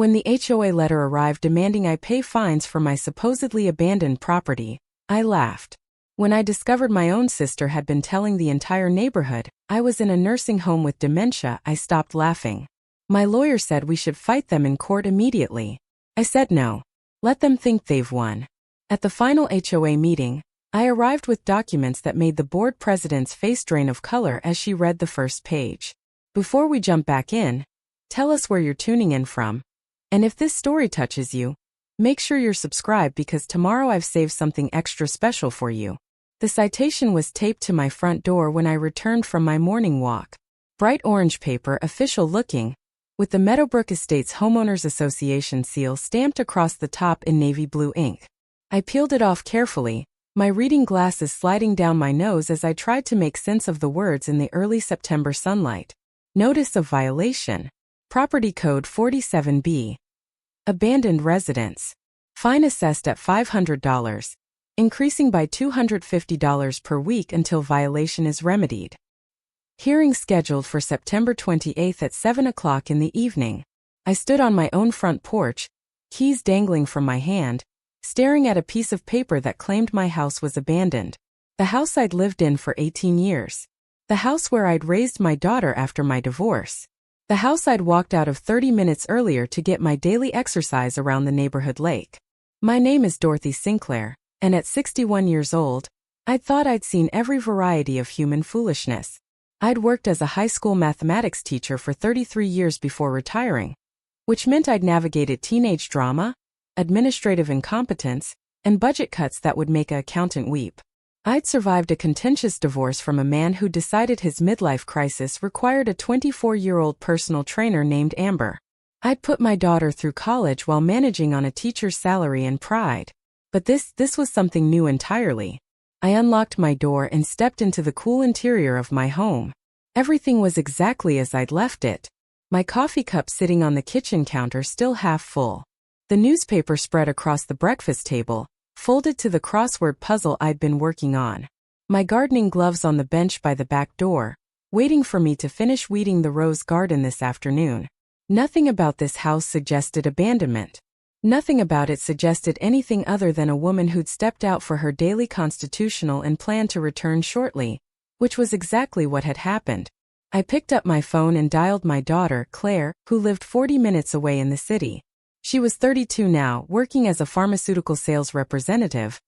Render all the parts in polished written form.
When the HOA letter arrived demanding I pay fines for my supposedly abandoned property, I laughed. When I discovered my own sister had been telling the entire neighborhood I was in a nursing home with dementia, I stopped laughing. My lawyer said we should fight them in court immediately. I said no. Let them think they've won. At the final HOA meeting, I arrived with documents that made the board president's face drain of color as she read the first page. Before we jump back in, tell us where you're tuning in from. And if this story touches you, make sure you're subscribed because tomorrow I've saved something extra special for you. The citation was taped to my front door when I returned from my morning walk. Bright orange paper, official looking, with the Meadowbrook Estates Homeowners Association seal stamped across the top in navy blue ink. I peeled it off carefully, my reading glasses sliding down my nose as I tried to make sense of the words in the early September sunlight. Notice of violation. Property Code 47B. Abandoned residence. Fine assessed at $500, increasing by $250 per week until violation is remedied. Hearing scheduled for September 28 at 7 o'clock in the evening. I stood on my own front porch, keys dangling from my hand, staring at a piece of paper that claimed my house was abandoned. The house I'd lived in for 18 years. The house where I'd raised my daughter after my divorce. The house I'd walked out of 30 minutes earlier to get my daily exercise around the neighborhood lake. My name is Dorothy Sinclair, and at 61 years old, I'd thought I'd seen every variety of human foolishness. I'd worked as a high school mathematics teacher for 33 years before retiring, which meant I'd navigated teenage drama, administrative incompetence, and budget cuts that would make an accountant weep. I'd survived a contentious divorce from a man who decided his midlife crisis required a 24-year-old personal trainer named Amber. I'd put my daughter through college while managing on a teacher's salary and pride. But this was something new entirely. I unlocked my door and stepped into the cool interior of my home. Everything was exactly as I'd left it. My coffee cup sitting on the kitchen counter still half full. The newspaper spread across the breakfast table, folded to the crossword puzzle I'd been working on. My gardening gloves on the bench by the back door, waiting for me to finish weeding the rose garden this afternoon. Nothing about this house suggested abandonment. Nothing about it suggested anything other than a woman who'd stepped out for her daily constitutional and planned to return shortly, which was exactly what had happened. I picked up my phone and dialed my daughter, Claire, who lived 40 minutes away in the city. She was 32 now, working as a pharmaceutical sales representative,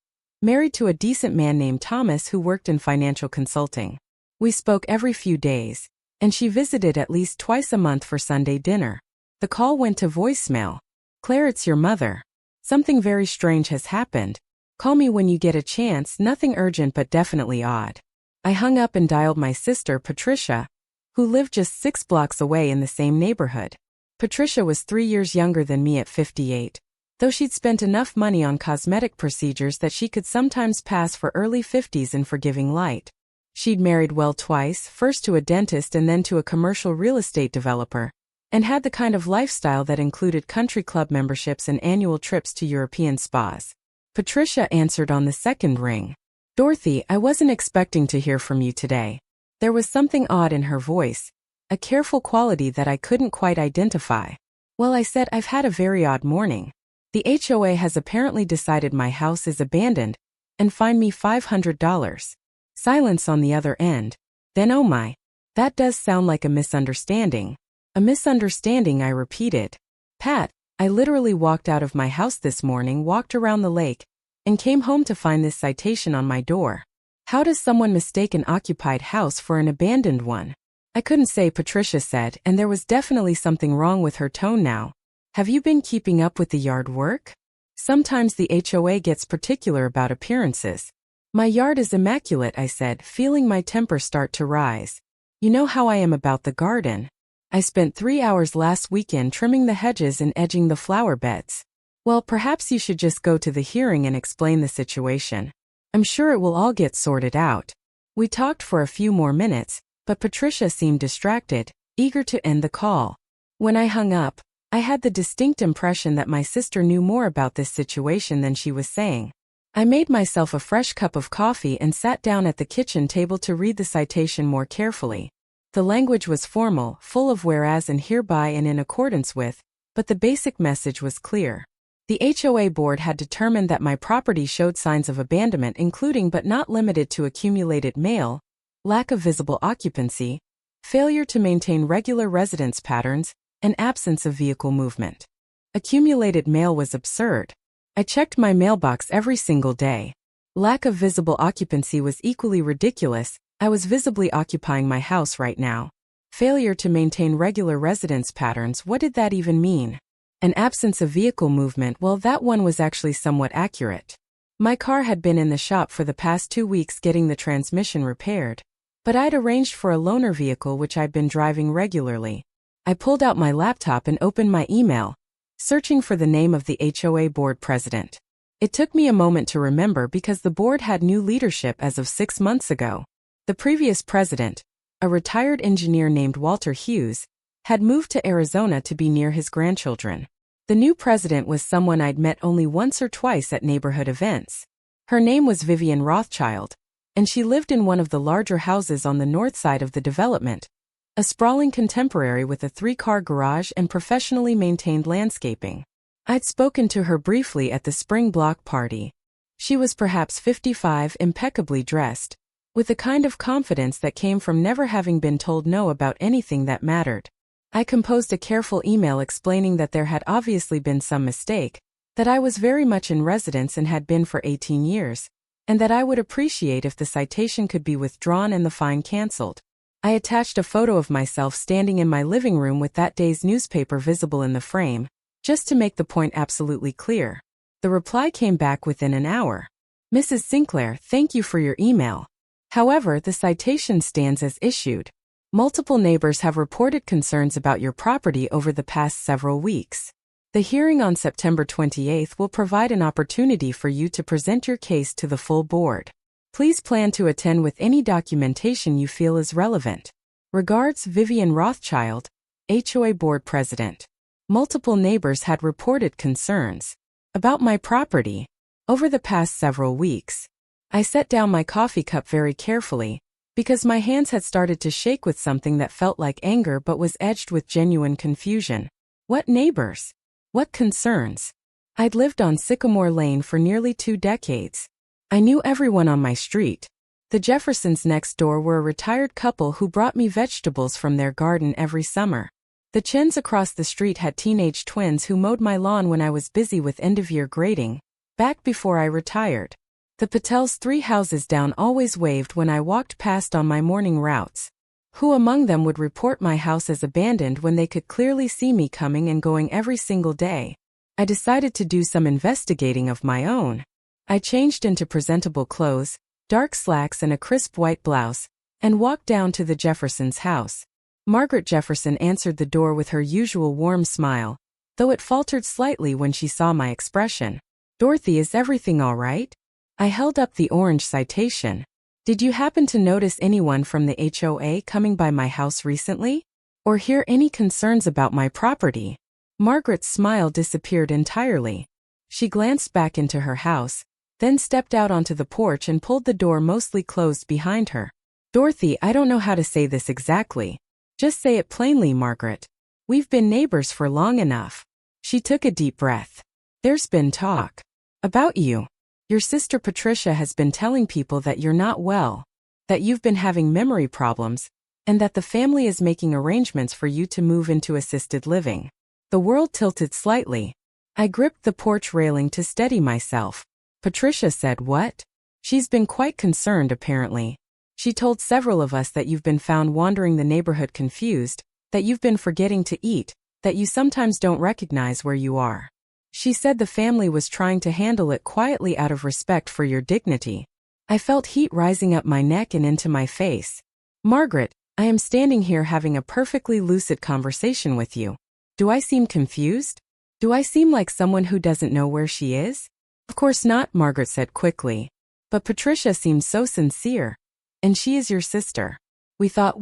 married to a decent man named Thomas who worked in financial consulting. We spoke every few days, and she visited at least twice a month for Sunday dinner. The call went to voicemail. Claire, it's your mother. Something very strange has happened. Call me when you get a chance, nothing urgent but definitely odd. I hung up and dialed my sister, Patricia, who lived just 6 blocks away in the same neighborhood. Patricia was 3 years younger than me at 58, though she'd spent enough money on cosmetic procedures that she could sometimes pass for early 50s in forgiving light. She'd married well twice, first to a dentist and then to a commercial real estate developer, and had the kind of lifestyle that included country club memberships and annual trips to European spas. Patricia answered on the second ring. Dorothy, I wasn't expecting to hear from you today. There was something odd in her voice, a careful quality that I couldn't quite identify. Well, I said, I've had a very odd morning. The HOA has apparently decided my house is abandoned and fined me $500. Silence on the other end. Then oh my, that does sound like a misunderstanding. A misunderstanding, I repeated. Pat, I literally walked out of my house this morning, walked around the lake, and came home to find this citation on my door. How does someone mistake an occupied house for an abandoned one? I couldn't say, Patricia said, and there was definitely something wrong with her tone now. Have you been keeping up with the yard work? Sometimes the HOA gets particular about appearances. My yard is immaculate, I said, feeling my temper start to rise. You know how I am about the garden. I spent 3 hours last weekend trimming the hedges and edging the flower beds. Well, perhaps you should just go to the hearing and explain the situation. I'm sure it will all get sorted out. We talked for a few more minutes, but Patricia seemed distracted, eager to end the call. When I hung up, I had the distinct impression that my sister knew more about this situation than she was saying. I made myself a fresh cup of coffee and sat down at the kitchen table to read the citation more carefully. The language was formal, full of whereas and hereby and in accordance with, but the basic message was clear. The HOA board had determined that my property showed signs of abandonment, including but not limited to accumulated mail, lack of visible occupancy, failure to maintain regular residence patterns, and absence of vehicle movement. Accumulated mail was absurd. I checked my mailbox every single day. Lack of visible occupancy was equally ridiculous. I was visibly occupying my house right now. Failure to maintain regular residence patterns, what did that even mean? An absence of vehicle movement, well, that one was actually somewhat accurate. My car had been in the shop for the past 2 weeks getting the transmission repaired, but I'd arranged for a loaner vehicle which I'd been driving regularly. I pulled out my laptop and opened my email, searching for the name of the HOA board president. It took me a moment to remember because the board had new leadership as of 6 months ago. The previous president, a retired engineer named Walter Hughes, had moved to Arizona to be near his grandchildren. The new president was someone I'd met only once or twice at neighborhood events. Her name was Vivian Rothschild, and she lived in one of the larger houses on the north side of the development, a sprawling contemporary with a 3-car garage and professionally maintained landscaping. I'd spoken to her briefly at the spring block party. She was perhaps 55, impeccably dressed, with a kind of confidence that came from never having been told no about anything that mattered. I composed a careful email explaining that there had obviously been some mistake, that I was very much in residence and had been for 18 years, and that I would appreciate if the citation could be withdrawn and the fine cancelled. I attached a photo of myself standing in my living room with that day's newspaper visible in the frame, just to make the point absolutely clear. The reply came back within an hour. Mrs. Sinclair, thank you for your email. However, the citation stands as issued. Multiple neighbors have reported concerns about your property over the past several weeks. The hearing on September 28th will provide an opportunity for you to present your case to the full board. Please plan to attend with any documentation you feel is relevant. Regards, Vivian Rothschild, HOA Board President. Multiple neighbors had reported concerns about my property over the past several weeks. I set down my coffee cup very carefully, because my hands had started to shake with something that felt like anger but was edged with genuine confusion. What neighbors? What concerns? I'd lived on Sycamore Lane for nearly 2 decades. I knew everyone on my street. The Jeffersons next door were a retired couple who brought me vegetables from their garden every summer. The Chens across the street had teenage twins who mowed my lawn when I was busy with end-of-year grading, back before I retired. The Patels 3 houses down always waved when I walked past on my morning routes. Who among them would report my house as abandoned when they could clearly see me coming and going every single day? I decided to do some investigating of my own. I changed into presentable clothes, dark slacks and a crisp white blouse, and walked down to the Jeffersons' house. Margaret Jefferson answered the door with her usual warm smile, though it faltered slightly when she saw my expression. Dorothy, is everything all right? I held up the orange citation. Did you happen to notice anyone from the HOA coming by my house recently? Or hear any concerns about my property? Margaret's smile disappeared entirely. She glanced back into her house, then stepped out onto the porch and pulled the door mostly closed behind her. Dorothy, I don't know how to say this exactly. Just say it plainly, Margaret. We've been neighbors for long enough. She took a deep breath. There's been talk about you. Your sister Patricia has been telling people that you're not well, that you've been having memory problems, and that the family is making arrangements for you to move into assisted living. The world tilted slightly. I gripped the porch railing to steady myself. Patricia said what? She's been quite concerned apparently. She told several of us that you've been found wandering the neighborhood confused, that you've been forgetting to eat, that you sometimes don't recognize where you are. She said the family was trying to handle it quietly out of respect for your dignity. I felt heat rising up my neck and into my face. Margaret, I am standing here having a perfectly lucid conversation with you. Do I seem confused? Do I seem like someone who doesn't know where she is? Of course not, Margaret said quickly. But Patricia seems so sincere. And she is your sister. We thought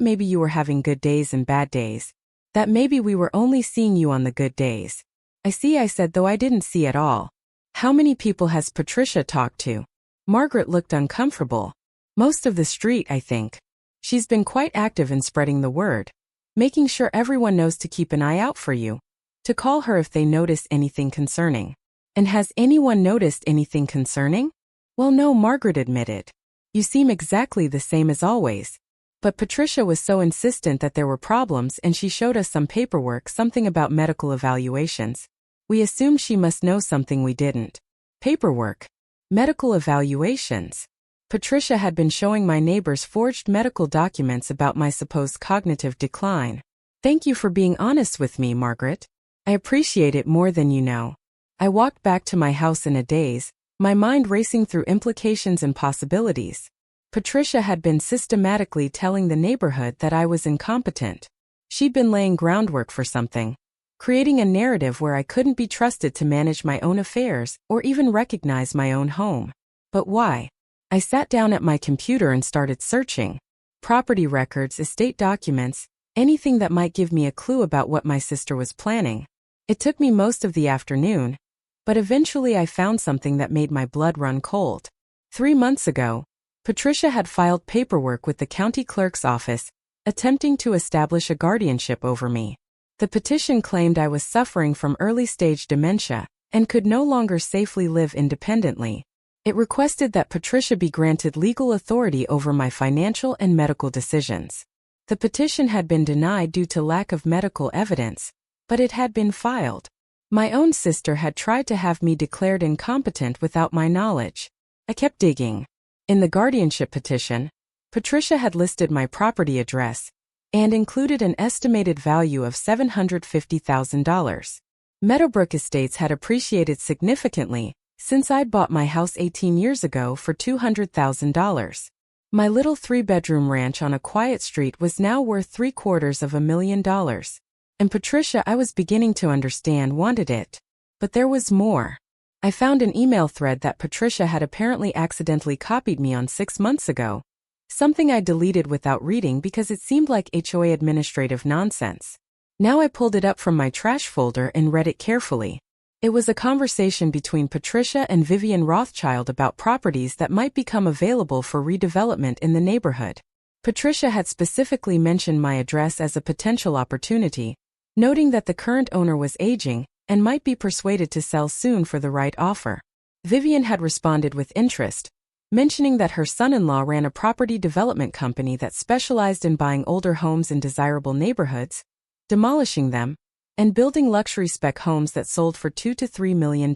maybe you were having good days and bad days. That maybe we were only seeing you on the good days. I see, I said, though I didn't see at all. How many people has Patricia talked to? Margaret looked uncomfortable. Most of the street, I think. She's been quite active in spreading the word, making sure everyone knows to keep an eye out for you. To call her if they notice anything concerning. And has anyone noticed anything concerning? Well, no, Margaret admitted. You seem exactly the same as always. But Patricia was so insistent that there were problems, and she showed us some paperwork, something about medical evaluations. We assumed she must know something we didn't. Paperwork. Medical evaluations. Patricia had been showing my neighbors forged medical documents about my supposed cognitive decline. Thank you for being honest with me, Margaret. I appreciate it more than you know. I walked back to my house in a daze, my mind racing through implications and possibilities. Patricia had been systematically telling the neighborhood that I was incompetent. She'd been laying groundwork for something, creating a narrative where I couldn't be trusted to manage my own affairs or even recognize my own home. But why? I sat down at my computer and started searching. Property records, estate documents, anything that might give me a clue about what my sister was planning. It took me most of the afternoon, but eventually I found something that made my blood run cold. 3 months ago, Patricia had filed paperwork with the county clerk's office, attempting to establish a guardianship over me. The petition claimed I was suffering from early-stage dementia and could no longer safely live independently. It requested that Patricia be granted legal authority over my financial and medical decisions. The petition had been denied due to lack of medical evidence, but it had been filed. My own sister had tried to have me declared incompetent without my knowledge. I kept digging. In the guardianship petition, Patricia had listed my property address and included an estimated value of $750,000. Meadowbrook Estates had appreciated significantly since I'd bought my house 18 years ago for $200,000. My little 3-bedroom ranch on a quiet street was now worth $750,000. And Patricia, I was beginning to understand, wanted it. But there was more. I found an email thread that Patricia had apparently accidentally copied me on 6 months ago. Something I deleted without reading because it seemed like HOA administrative nonsense. Now I pulled it up from my trash folder and read it carefully. It was a conversation between Patricia and Vivian Rothschild about properties that might become available for redevelopment in the neighborhood. Patricia had specifically mentioned my address as a potential opportunity, noting that the current owner was aging and might be persuaded to sell soon for the right offer. Vivian had responded with interest, mentioning that her son-in-law ran a property development company that specialized in buying older homes in desirable neighborhoods, demolishing them, and building luxury spec homes that sold for $2 to $3 million.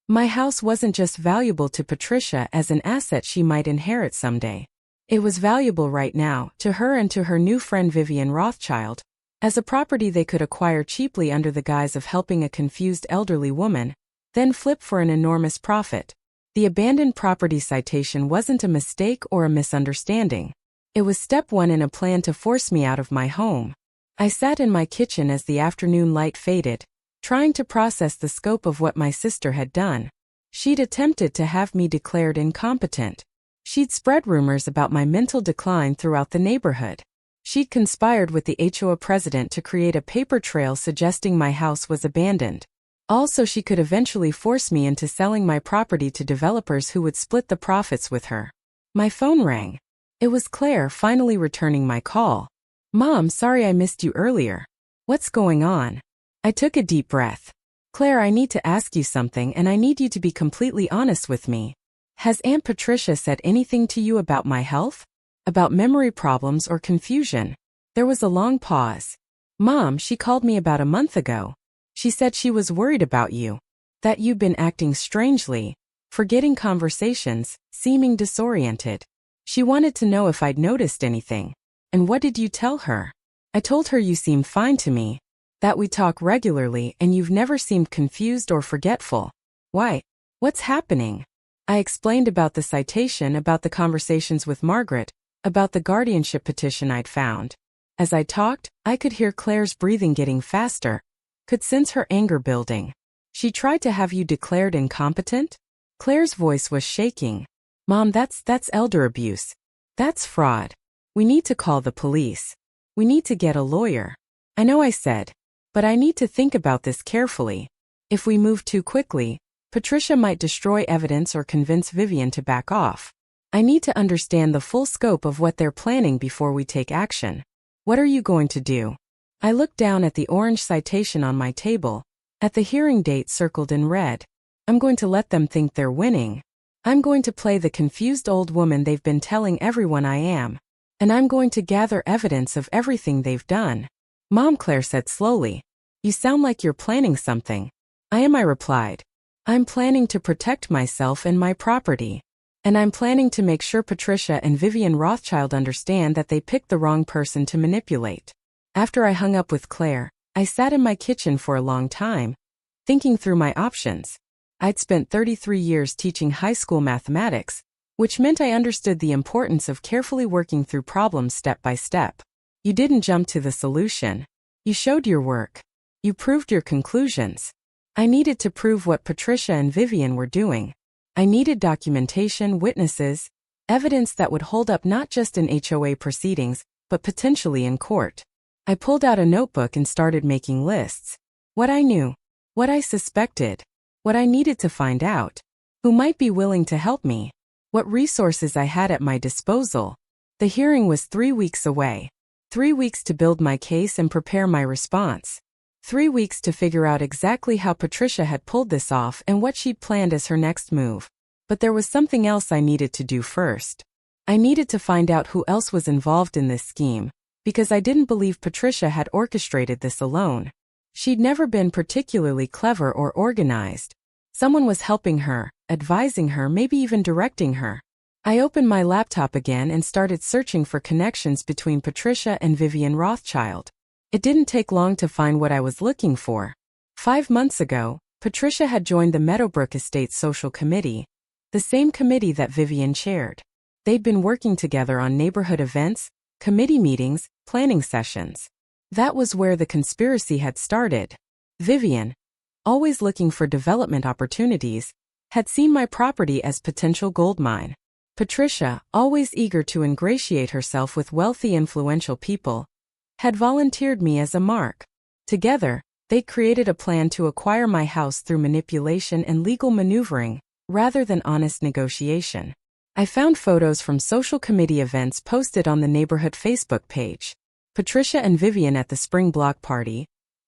My house wasn't just valuable to Patricia as an asset she might inherit someday. It was valuable right now to her and to her new friend Vivian Rothschild, as a property they could acquire cheaply under the guise of helping a confused elderly woman, then flip for an enormous profit. The abandoned property citation wasn't a mistake or a misunderstanding. It was step one in a plan to force me out of my home. I sat in my kitchen as the afternoon light faded, trying to process the scope of what my sister had done. She'd attempted to have me declared incompetent. She'd spread rumors about my mental decline throughout the neighborhood. She'd conspired with the HOA president to create a paper trail suggesting my house was abandoned. Also, she could eventually force me into selling my property to developers who would split the profits with her. My phone rang. It was Claire finally returning my call. "Mom, sorry I missed you earlier. What's going on?" I took a deep breath. "Claire, I need to ask you something, and I need you to be completely honest with me. Has Aunt Patricia said anything to you about my health? About memory problems or confusion?" There was a long pause. "Mom, she called me about a month ago. She said she was worried about you. That you'd been acting strangely, forgetting conversations, seeming disoriented. She wanted to know if I'd noticed anything." "And what did you tell her?" "I told her you seem fine to me, that we talk regularly and you've never seemed confused or forgetful." "Why? What's happening?" I explained about the citation, about the conversations with Margaret, about the guardianship petition I'd found. As I talked, I could hear Claire's breathing getting faster, could sense her anger building. "She tried to have you declared incompetent?" Claire's voice was shaking. "Mom, that's elder abuse. That's fraud. We need to call the police. We need to get a lawyer." "I know," I said, "but I need to think about this carefully. If we move too quickly, Patricia might destroy evidence or convince Vivian to back off. I need to understand the full scope of what they're planning before we take action." "What are you going to do?" I looked down at the orange citation on my table, at the hearing date circled in red. I'm going to let them think they're winning. I'm going to play the confused old woman they've been telling everyone I am. And I'm going to gather evidence of everything they've done. Mom, Claire said slowly. You sound like you're planning something. I am, I replied. I'm planning to protect myself and my property. And I'm planning to make sure Patricia and Vivian Rothschild understand that they picked the wrong person to manipulate. After I hung up with Claire, I sat in my kitchen for a long time, thinking through my options. I'd spent 33 years teaching high school mathematics, which meant I understood the importance of carefully working through problems step by step. You didn't jump to the solution. You showed your work. You proved your conclusions. I needed to prove what Patricia and Vivian were doing. I needed documentation, witnesses, evidence that would hold up not just in HOA proceedings, but potentially in court. I pulled out a notebook and started making lists. What I knew, what I suspected, what I needed to find out, who might be willing to help me, what resources I had at my disposal. The hearing was 3 weeks away. 3 weeks to build my case and prepare my response. 3 weeks to figure out exactly how Patricia had pulled this off and what she'd planned as her next move. But there was something else I needed to do first. I needed to find out who else was involved in this scheme, because I didn't believe Patricia had orchestrated this alone. She'd never been particularly clever or organized. Someone was helping her, advising her, maybe even directing her. I opened my laptop again and started searching for connections between Patricia and Vivian Rothschild. It didn't take long to find what I was looking for. 5 months ago, Patricia had joined the Meadowbrook Estate's social committee, the same committee that Vivian chaired. They'd been working together on neighborhood events, committee meetings, planning sessions. That was where the conspiracy had started. Vivian, always looking for development opportunities, had seen my property as potential goldmine. Patricia, always eager to ingratiate herself with wealthy, influential people, had volunteered me as a mark. Together, they'd created a plan to acquire my house through manipulation and legal maneuvering, rather than honest negotiation. I found photos from social committee events posted on the neighborhood Facebook page. Patricia and Vivian at the spring block party,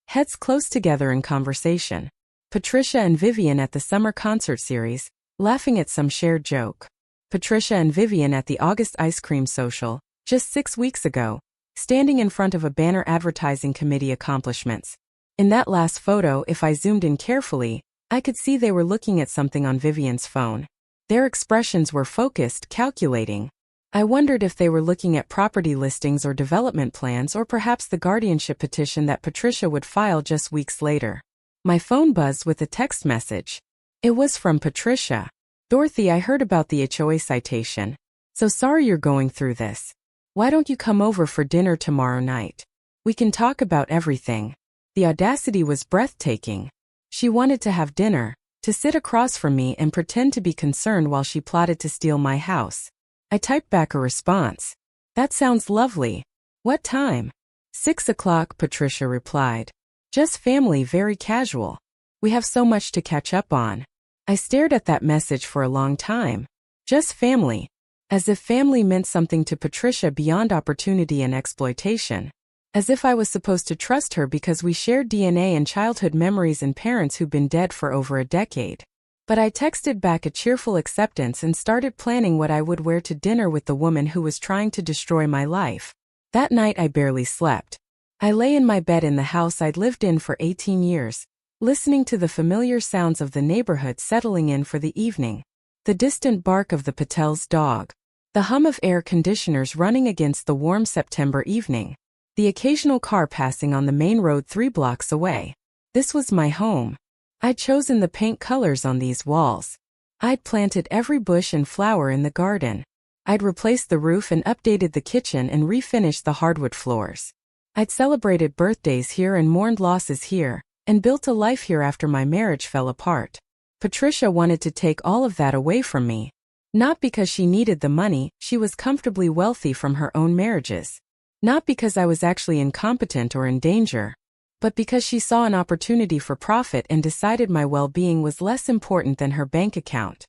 heads close together in conversation. Patricia and Vivian at the summer concert series, laughing at some shared joke. Patricia and Vivian at the August ice cream social, just 6 weeks ago, standing in front of a banner advertising committee accomplishments. In that last photo, if I zoomed in carefully, I could see they were looking at something on Vivian's phone. Their expressions were focused, calculating. I wondered if they were looking at property listings or development plans, or perhaps the guardianship petition that Patricia would file just weeks later. My phone buzzed with a text message. It was from Patricia. Dorothy, I heard about the HOA citation. So sorry you're going through this. Why don't you come over for dinner tomorrow night? We can talk about everything. The audacity was breathtaking. She wanted to have dinner, to sit across from me and pretend to be concerned while she plotted to steal my house. I typed back a response. That sounds lovely. What time? 6 o'clock, Patricia replied. Just family, very casual. We have so much to catch up on. I stared at that message for a long time. Just family. As if family meant something to Patricia beyond opportunity and exploitation. As if I was supposed to trust her because we shared DNA and childhood memories and parents who'd been dead for over a decade. But I texted back a cheerful acceptance and started planning what I would wear to dinner with the woman who was trying to destroy my life. That night I barely slept. I lay in my bed in the house I'd lived in for 18 years, listening to the familiar sounds of the neighborhood settling in for the evening. The distant bark of the Patel's dog. The hum of air conditioners running against the warm September evening. The occasional car passing on the main road 3 blocks away. This was my home. I'd chosen the paint colors on these walls. I'd planted every bush and flower in the garden. I'd replaced the roof and updated the kitchen and refinished the hardwood floors. I'd celebrated birthdays here and mourned losses here, and built a life here after my marriage fell apart. Patricia wanted to take all of that away from me. Not because she needed the money, she was comfortably wealthy from her own marriages. Not because I was actually incompetent or in danger, but because she saw an opportunity for profit and decided my well-being was less important than her bank account.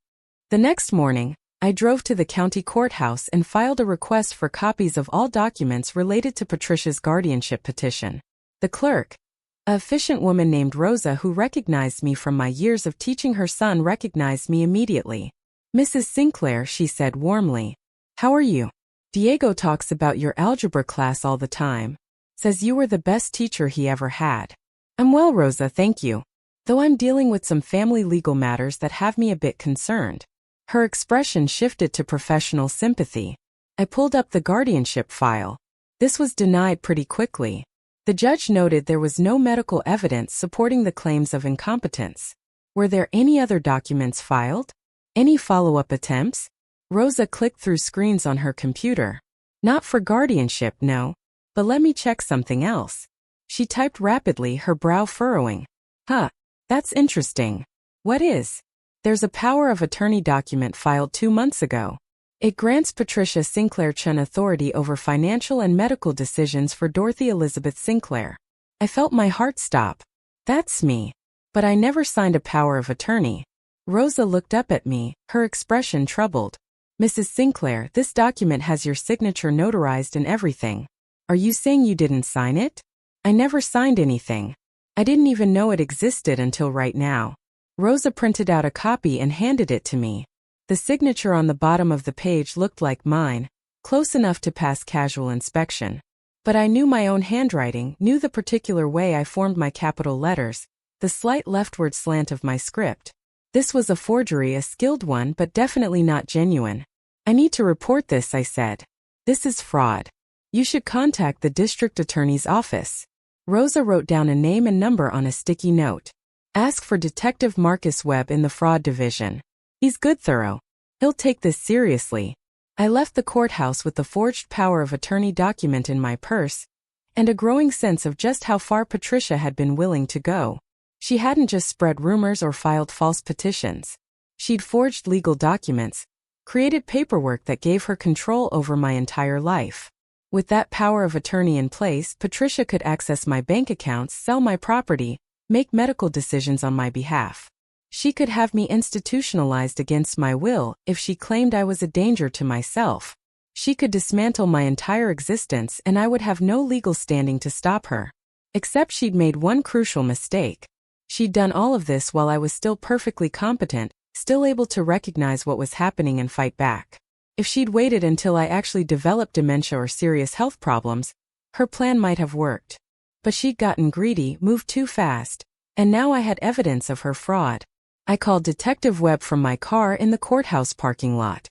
The next morning, I drove to the county courthouse and filed a request for copies of all documents related to Patricia's guardianship petition. The clerk, a efficient woman named Rosa who recognized me from my years of teaching her son, recognized me immediately. "Mrs. Sinclair," she said warmly. "How are you? Diego talks about your algebra class all the time. Says you were the best teacher he ever had." "I'm well, Rosa, thank you. Though I'm dealing with some family legal matters that have me a bit concerned." Her expression shifted to professional sympathy. I pulled up the guardianship file. This was denied pretty quickly. The judge noted there was no medical evidence supporting the claims of incompetence. Were there any other documents filed? Any follow-up attempts? Rosa clicked through screens on her computer. "Not for guardianship, no. But let me check something else." She typed rapidly, her brow furrowing. "Huh, that's interesting. What is?" "There's a power of attorney document filed 2 months ago. It grants Patricia Sinclair Chun authority over financial and medical decisions for Dorothy Elizabeth Sinclair." I felt my heart stop. That's me. But I never signed a power of attorney. Rosa looked up at me, her expression troubled. "Mrs. Sinclair, this document has your signature notarized and everything. Are you saying you didn't sign it?" "I never signed anything. I didn't even know it existed until right now." Rosa printed out a copy and handed it to me. The signature on the bottom of the page looked like mine, close enough to pass casual inspection. But I knew my own handwriting, knew the particular way I formed my capital letters, the slight leftward slant of my script. This was a forgery, a skilled one, but definitely not genuine. "I need to report this," I said. "This is fraud. You should contact the district attorney's office." Rosa wrote down a name and number on a sticky note. "Ask for Detective Marcus Webb in the fraud division. He's good, thorough. He'll take this seriously." I left the courthouse with the forged power of attorney document in my purse, and a growing sense of just how far Patricia had been willing to go. She hadn't just spread rumors or filed false petitions. She'd forged legal documents, created paperwork that gave her control over my entire life. With that power of attorney in place, Patricia could access my bank accounts, sell my property, make medical decisions on my behalf. She could have me institutionalized against my will if she claimed I was a danger to myself. She could dismantle my entire existence and I would have no legal standing to stop her. Except she'd made one crucial mistake. She'd done all of this while I was still perfectly competent, still able to recognize what was happening and fight back. If she'd waited until I actually developed dementia or serious health problems, her plan might have worked. But she'd gotten greedy, moved too fast, and now I had evidence of her fraud. I called Detective Webb from my car in the courthouse parking lot.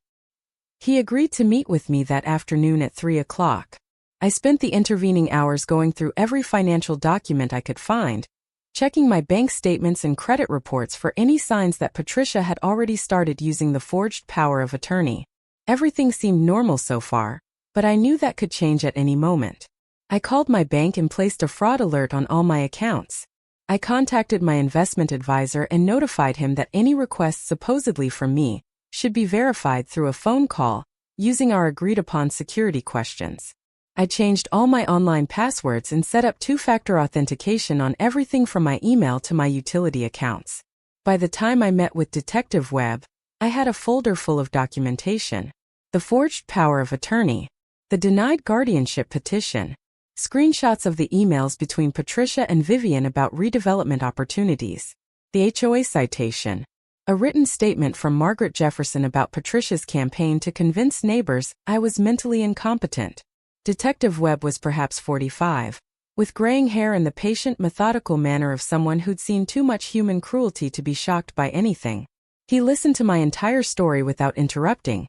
He agreed to meet with me that afternoon at 3 o'clock. I spent the intervening hours going through every financial document I could find, checking my bank statements and credit reports for any signs that Patricia had already started using the forged power of attorney. Everything seemed normal so far, but I knew that could change at any moment. I called my bank and placed a fraud alert on all my accounts. I contacted my investment advisor and notified him that any requests supposedly from me should be verified through a phone call, using our agreed-upon security questions. I changed all my online passwords and set up two-factor authentication on everything from my email to my utility accounts. By the time I met with Detective Webb, I had a folder full of documentation. The forged power of attorney, the denied guardianship petition, screenshots of the emails between Patricia and Vivian about redevelopment opportunities, the HOA citation, a written statement from Margaret Jefferson about Patricia's campaign to convince neighbors I was mentally incompetent. Detective Webb was perhaps 45, with graying hair and the patient, methodical manner of someone who'd seen too much human cruelty to be shocked by anything. He listened to my entire story without interrupting,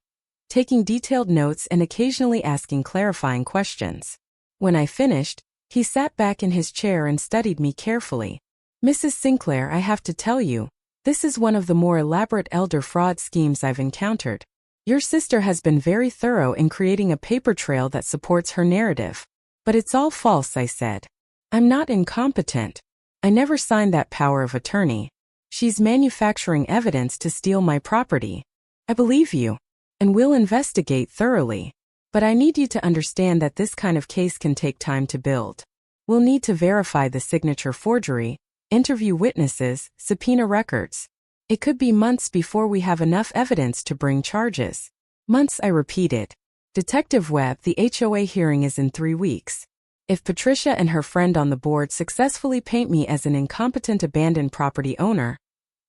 taking detailed notes and occasionally asking clarifying questions. When I finished, he sat back in his chair and studied me carefully. "Mrs. Sinclair, I have to tell you, this is one of the more elaborate elder fraud schemes I've encountered. Your sister has been very thorough in creating a paper trail that supports her narrative. But it's all false," I said. "I'm not incompetent. I never signed that power of attorney. She's manufacturing evidence to steal my property. I believe you, and will investigate thoroughly. But I need you to understand that this kind of case can take time to build. We'll need to verify the signature forgery, interview witnesses, subpoena records. It could be months before we have enough evidence to bring charges." "Months," I repeated. "Detective Webb, the HOA hearing is in 3 weeks. If Patricia and her friend on the board successfully paint me as an incompetent abandoned property owner,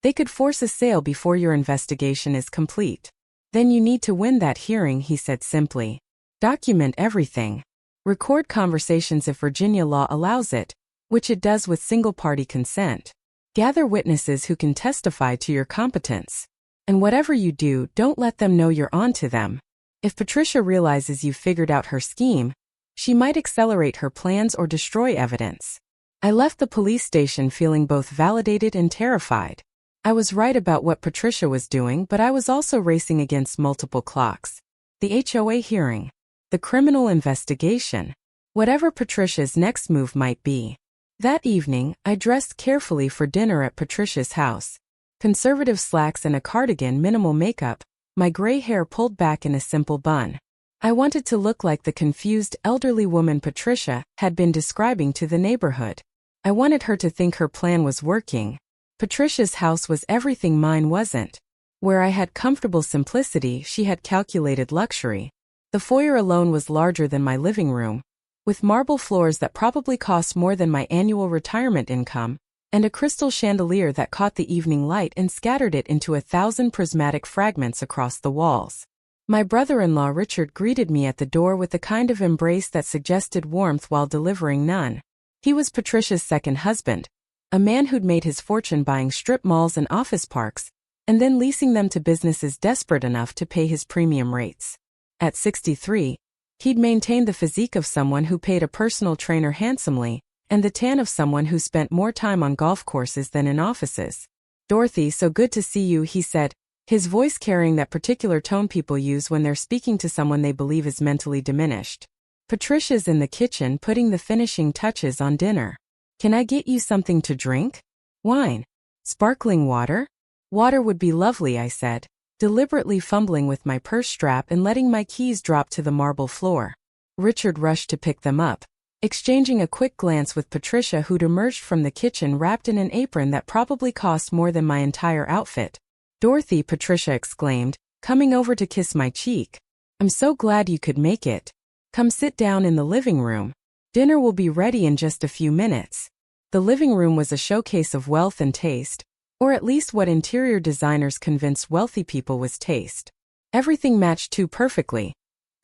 they could force a sale before your investigation is complete. Then you need to win that hearing, he said simply. Document everything. Record conversations if Virginia law allows it, which it does with single-party consent. Gather witnesses who can testify to your competence. And whatever you do, don't let them know you're on to them. If Patricia realizes you've figured out her scheme, she might accelerate her plans or destroy evidence. I left the police station feeling both validated and terrified. I was right about what Patricia was doing, but I was also racing against multiple clocks. The HOA hearing. The criminal investigation. Whatever Patricia's next move might be. That evening, I dressed carefully for dinner at Patricia's house. Conservative slacks and a cardigan, minimal makeup, my gray hair pulled back in a simple bun. I wanted to look like the confused elderly woman Patricia had been describing to the neighborhood. I wanted her to think her plan was working. Patricia's house was everything mine wasn't. Where I had comfortable simplicity, she had calculated luxury. The foyer alone was larger than my living room, with marble floors that probably cost more than my annual retirement income, and a crystal chandelier that caught the evening light and scattered it into 1,000 prismatic fragments across the walls. My brother-in-law Richard greeted me at the door with the kind of embrace that suggested warmth while delivering none. He was Patricia's second husband, a man who'd made his fortune buying strip malls and office parks, and then leasing them to businesses desperate enough to pay his premium rates. At 63, he'd maintained the physique of someone who paid a personal trainer handsomely, and the tan of someone who spent more time on golf courses than in offices. "Dorothy, so good to see you," he said, his voice carrying that particular tone people use when they're speaking to someone they believe is mentally diminished. Patricia's in the kitchen putting the finishing touches on dinner. "Can I get you something to drink? Wine? Sparkling water?" "Water would be lovely," I said, deliberately fumbling with my purse strap and letting my keys drop to the marble floor. Richard rushed to pick them up, exchanging a quick glance with Patricia, who'd emerged from the kitchen wrapped in an apron that probably cost more than my entire outfit. "Dorothy," Patricia exclaimed, coming over to kiss my cheek. "I'm so glad you could make it. Come sit down in the living room. Dinner will be ready in just a few minutes." The living room was a showcase of wealth and taste, or at least what interior designers convinced wealthy people was taste. Everything matched too perfectly.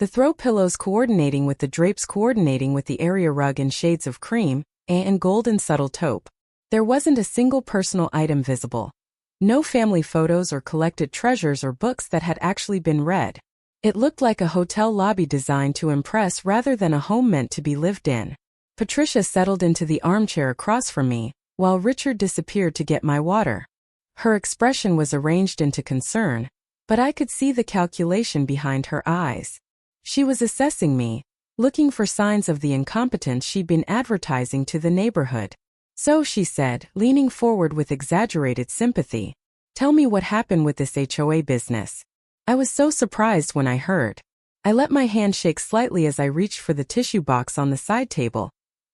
The throw pillows coordinating with the drapes coordinating with the area rug in shades of cream and gold and subtle taupe. There wasn't a single personal item visible. No family photos or collected treasures or books that had actually been read. It looked like a hotel lobby designed to impress rather than a home meant to be lived in. Patricia settled into the armchair across from me, while Richard disappeared to get my water. Her expression was arranged into concern, but I could see the calculation behind her eyes. She was assessing me, looking for signs of the incompetence she'd been advertising to the neighborhood. "So," she said, leaning forward with exaggerated sympathy, "tell me what happened with this HOA business." I was so surprised when I heard. I let my hand shake slightly as I reached for the tissue box on the side table,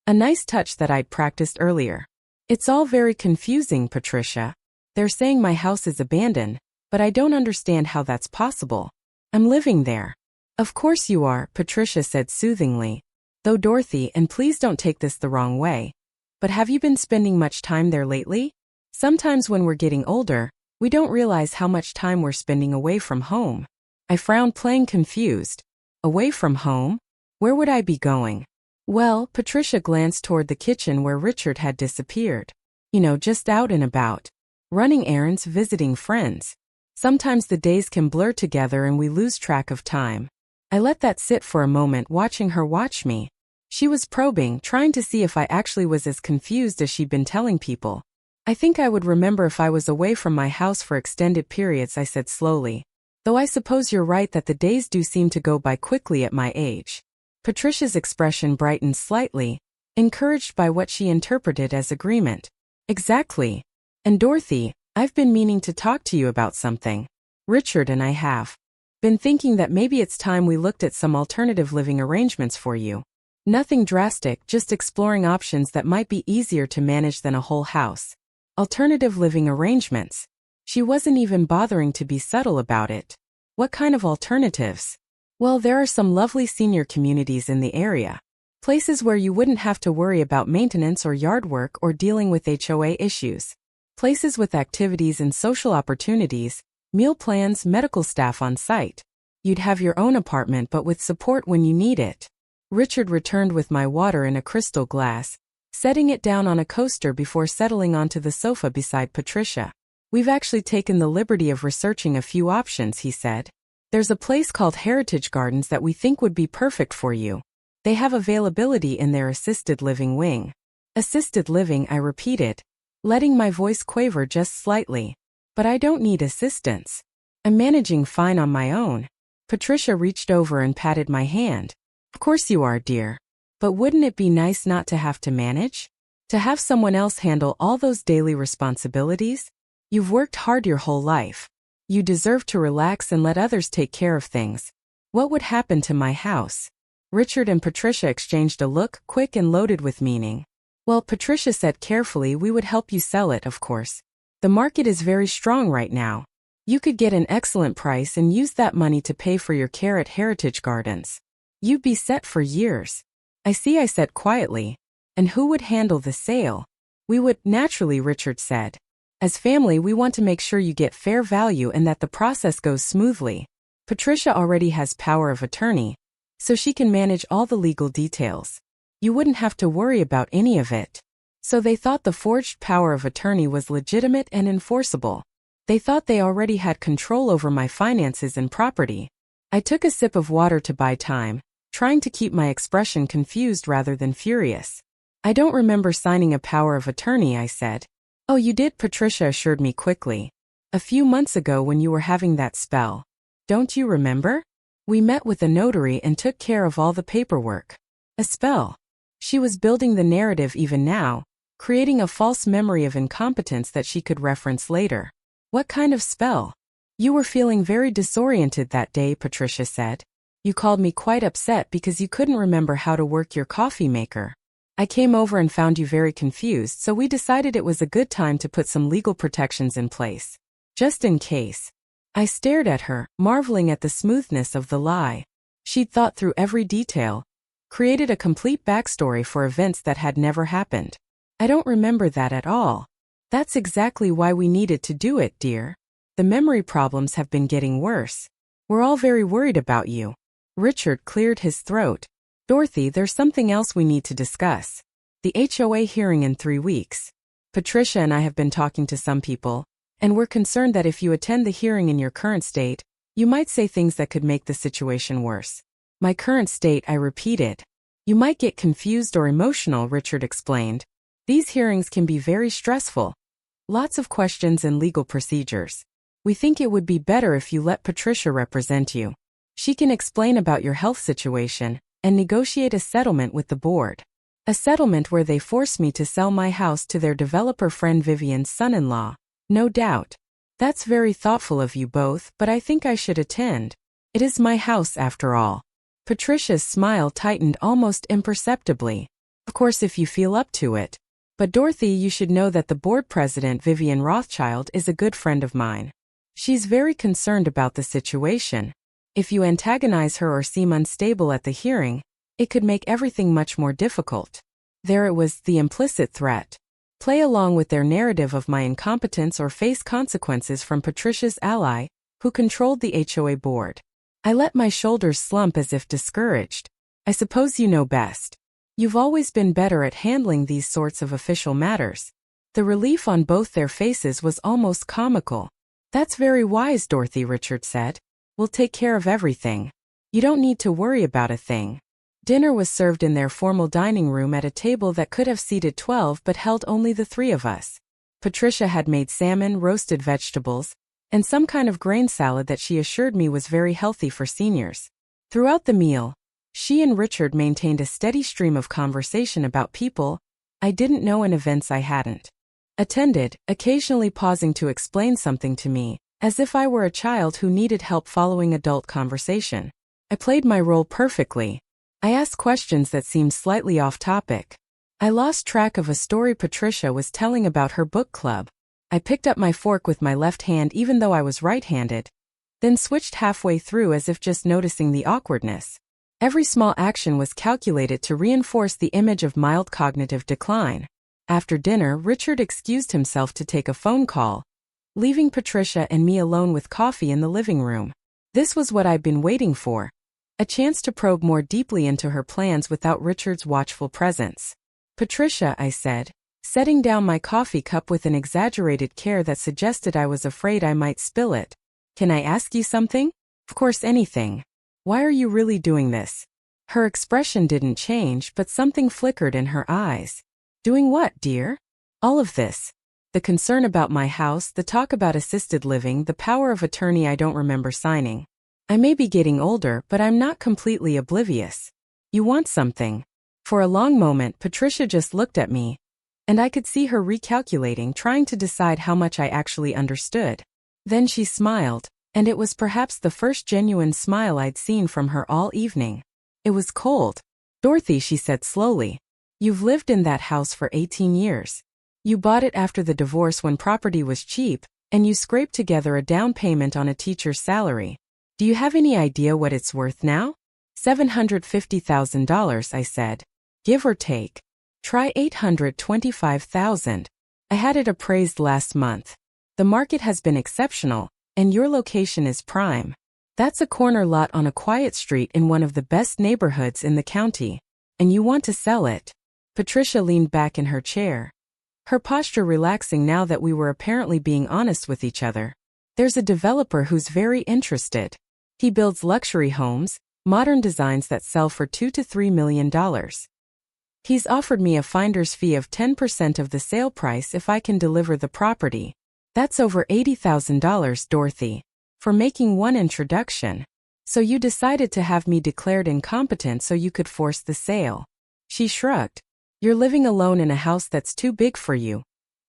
a nice touch that I'd practiced earlier. "It's all very confusing, Patricia. They're saying my house is abandoned, but I don't understand how that's possible. I'm living there." "Of course you are," Patricia said soothingly. "Though Dorothy, and please don't take this the wrong way, but have you been spending much time there lately? Sometimes when we're getting older, we don't realize how much time we're spending away from home." I frowned, playing confused. Away from home? Where would I be going? "Well," Patricia glanced toward the kitchen where Richard had disappeared. "You know, just out and about. Running errands, visiting friends. Sometimes the days can blur together and we lose track of time." I let that sit for a moment, watching her watch me. She was probing, trying to see if I actually was as confused as she'd been telling people. "I think I would remember if I was away from my house for extended periods," I said slowly. "Though I suppose you're right that the days do seem to go by quickly at my age." Patricia's expression brightened slightly, encouraged by what she interpreted as agreement. "Exactly. And Dorothy, I've been meaning to talk to you about something. Richard and I have been thinking that maybe it's time we looked at some alternative living arrangements for you. Nothing drastic, just exploring options that might be easier to manage than a whole house." Alternative living arrangements. She wasn't even bothering to be subtle about it. "What kind of alternatives?" "Well, there are some lovely senior communities in the area. Places where you wouldn't have to worry about maintenance or yard work or dealing with HOA issues. Places with activities and social opportunities, meal plans, medical staff on site. You'd have your own apartment but with support when you need it. Richard returned with my water in a crystal glass, setting it down on a coaster before settling onto the sofa beside Patricia. We've actually taken the liberty of researching a few options, he said. There's a place called Heritage Gardens that we think would be perfect for you. They have availability in their assisted living wing. Assisted living, I repeated, letting my voice quaver just slightly. But I don't need assistance. I'm managing fine on my own. Patricia reached over and patted my hand. Of course you are, dear. But wouldn't it be nice not to have to manage? To have someone else handle all those daily responsibilities? You've worked hard your whole life. You deserve to relax and let others take care of things. What would happen to my house? Richard and Patricia exchanged a look, quick and loaded with meaning. Well, Patricia said carefully, we would help you sell it, of course. The market is very strong right now. You could get an excellent price and use that money to pay for your care at Heritage Gardens. You'd be set for years. I see, I said quietly. And who would handle the sale? We would, naturally, Richard said. As family, we want to make sure you get fair value and that the process goes smoothly. Patricia already has power of attorney, so she can manage all the legal details. You wouldn't have to worry about any of it. So they thought the forged power of attorney was legitimate and enforceable. They thought they already had control over my finances and property. I took a sip of water to buy time, trying to keep my expression confused rather than furious. I don't remember signing a power of attorney, I said. Oh, you did, Patricia assured me quickly. A few months ago when you were having that spell. Don't you remember? We met with a notary and took care of all the paperwork. A spell. She was building the narrative even now, creating a false memory of incompetence that she could reference later. What kind of spell? You were feeling very disoriented that day, Patricia said. You called me quite upset because you couldn't remember how to work your coffee maker. I came over and found you very confused, so we decided it was a good time to put some legal protections in place. Just in case. I stared at her, marveling at the smoothness of the lie. She'd thought through every detail, created a complete backstory for events that had never happened. I don't remember that at all. That's exactly why we needed to do it, dear. The memory problems have been getting worse. We're all very worried about you. Richard cleared his throat. Dorothy, there's something else we need to discuss. The HOA hearing in 3 weeks. Patricia and I have been talking to some people, and we're concerned that if you attend the hearing in your current state, you might say things that could make the situation worse. My current state, I repeated. You might get confused or emotional, Richard explained. These hearings can be very stressful. Lots of questions and legal procedures. We think it would be better if you let Patricia represent you. She can explain about your health situation and negotiate a settlement with the board. A settlement where they force me to sell my house to their developer friend Vivian's son-in-law. No doubt. That's very thoughtful of you both, but I think I should attend. It is my house after all. Patricia's smile tightened almost imperceptibly. Of course, if you feel up to it. But Dorothy, you should know that the board president, Vivian Rothschild, is a good friend of mine. She's very concerned about the situation. If you antagonize her or seem unstable at the hearing, it could make everything much more difficult. There it was, the implicit threat. Play along with their narrative of my incompetence or face consequences from Patricia's ally, who controlled the HOA board. I let my shoulders slump as if discouraged. I suppose you know best. You've always been better at handling these sorts of official matters. The relief on both their faces was almost comical. That's very wise, Dorothy, Richard said. We'll take care of everything. You don't need to worry about a thing. Dinner was served in their formal dining room at a table that could have seated 12 but held only the 3 of us. Patricia had made salmon, roasted vegetables, and some kind of grain salad that she assured me was very healthy for seniors. Throughout the meal, she and Richard maintained a steady stream of conversation about people I didn't know and events I hadn't attended, occasionally pausing to explain something to me, as if I were a child who needed help following adult conversation. I played my role perfectly. I asked questions that seemed slightly off topic. I lost track of a story Patricia was telling about her book club. I picked up my fork with my left hand even though I was right-handed, then switched halfway through as if just noticing the awkwardness. Every small action was calculated to reinforce the image of mild cognitive decline. After dinner, Richard excused himself to take a phone call, leaving Patricia and me alone with coffee in the living room. This was what I'd been waiting for. A chance to probe more deeply into her plans without Richard's watchful presence. "Patricia," I said, setting down my coffee cup with an exaggerated care that suggested I was afraid I might spill it. "Can I ask you something?" "Of course, anything." "Why are you really doing this?" Her expression didn't change, but something flickered in her eyes. "Doing what, dear?" "All of this. The concern about my house, the talk about assisted living, the power of attorney I don't remember signing. I may be getting older, but I'm not completely oblivious. You want something." For a long moment, Patricia just looked at me, and I could see her recalculating, trying to decide how much I actually understood. Then she smiled, and it was perhaps the first genuine smile I'd seen from her all evening. It was cold. "Dorothy," she said slowly, "you've lived in that house for 18 years. You bought it after the divorce when property was cheap, and you scraped together a down payment on a teacher's salary. Do you have any idea what it's worth now?" $750,000, I said. "Give or take. Try $825,000. I had it appraised last month. The market has been exceptional, and your location is prime. That's a corner lot on a quiet street in one of the best neighborhoods in the county. And you want to sell it." Patricia leaned back in her chair, her posture relaxing now that we were apparently being honest with each other. "There's a developer who's very interested. He builds luxury homes, modern designs that sell for $2 to $3 million. He's offered me a finder's fee of 10% of the sale price if I can deliver the property. That's over $80,000, Dorothy, for making one introduction. So you decided to have me declared incompetent so you could force the sale." She shrugged. "You're living alone in a house that's too big for you.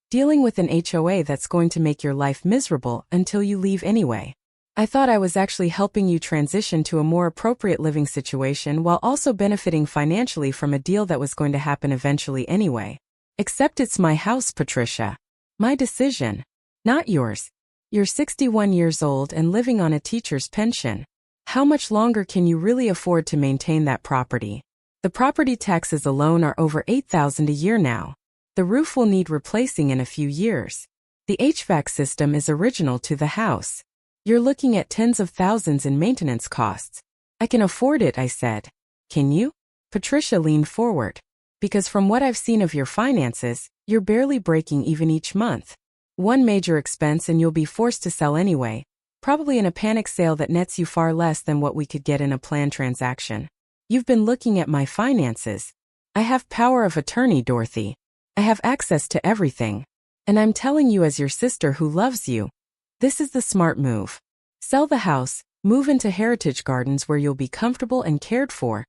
Dealing with an HOA that's going to make your life miserable until you leave anyway. I thought I was actually helping you transition to a more appropriate living situation while also benefiting financially from a deal that was going to happen eventually anyway. Except it's my house, Patricia. My decision. Not yours. You're 61 years old and living on a teacher's pension. How much longer can you really afford to maintain that property? The property taxes alone are over $8,000 a year now. The roof will need replacing in a few years. The HVAC system is original to the house. You're looking at tens of thousands in maintenance costs. I can afford it, I said. Can you?" Patricia leaned forward. "Because from what I've seen of your finances, you're barely breaking even each month. One major expense and you'll be forced to sell anyway, probably in a panic sale that nets you far less than what we could get in a planned transaction. You've been looking at my finances. I have power of attorney, Dorothy. I have access to everything. And I'm telling you as your sister who loves you. This is the smart move. Sell the house, move into Heritage Gardens where you'll be comfortable and cared for,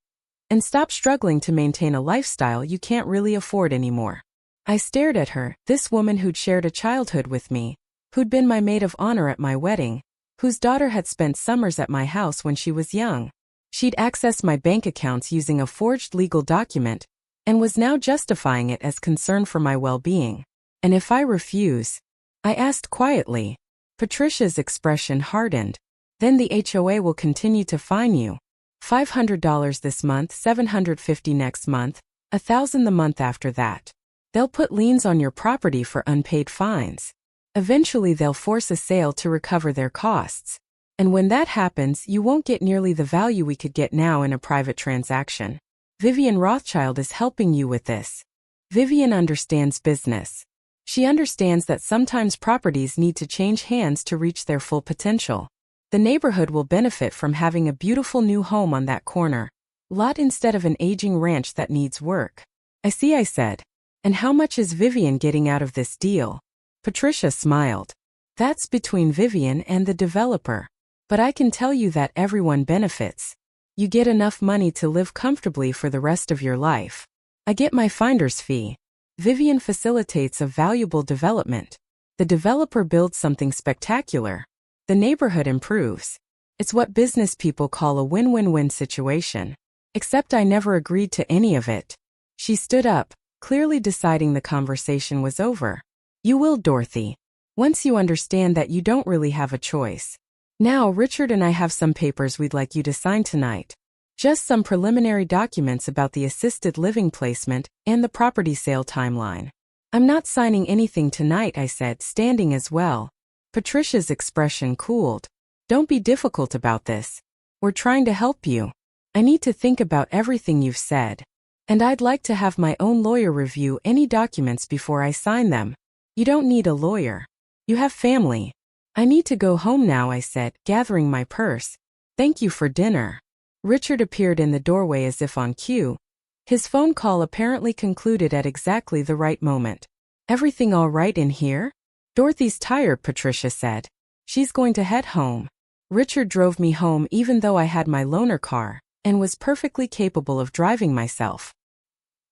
and stop struggling to maintain a lifestyle you can't really afford anymore." I stared at her, this woman who'd shared a childhood with me, who'd been my maid of honor at my wedding, whose daughter had spent summers at my house when she was young. She'd accessed my bank accounts using a forged legal document, and was now justifying it as concern for my well-being. "And if I refuse?" I asked quietly. Patricia's expression hardened. "Then the HOA will continue to fine you. $500 this month, $750 next month, $1,000 the month after that. They'll put liens on your property for unpaid fines. Eventually they'll force a sale to recover their costs. And when that happens, you won't get nearly the value we could get now in a private transaction. Vivian Rothschild is helping you with this. Vivian understands business. She understands that sometimes properties need to change hands to reach their full potential. The neighborhood will benefit from having a beautiful new home on that corner lot instead of an aging ranch that needs work." "I see," I said. "And how much is Vivian getting out of this deal?" Patricia smiled. "That's between Vivian and the developer. But I can tell you that everyone benefits. You get enough money to live comfortably for the rest of your life. I get my finder's fee. Vivian facilitates a valuable development. The developer builds something spectacular. The neighborhood improves. It's what business people call a win-win-win situation. Except I never agreed to any of it." She stood up, clearly deciding the conversation was over. "You will, Dorothy. Once you understand that you don't really have a choice. Now Richard and I have some papers we'd like you to sign tonight." Just some preliminary documents about the assisted living placement and the property sale timeline. I'm not signing anything tonight, I said, standing as well. Patricia's expression cooled. Don't be difficult about this. We're trying to help you. I need to think about everything you've said. And I'd like to have my own lawyer review any documents before I sign them. You don't need a lawyer. You have family. I need to go home now, I said, gathering my purse. Thank you for dinner. Richard appeared in the doorway as if on cue. His phone call apparently concluded at exactly the right moment. Everything all right in here? Dorothy's tired, Patricia said. She's going to head home. Richard drove me home even though I had my loaner car and was perfectly capable of driving myself.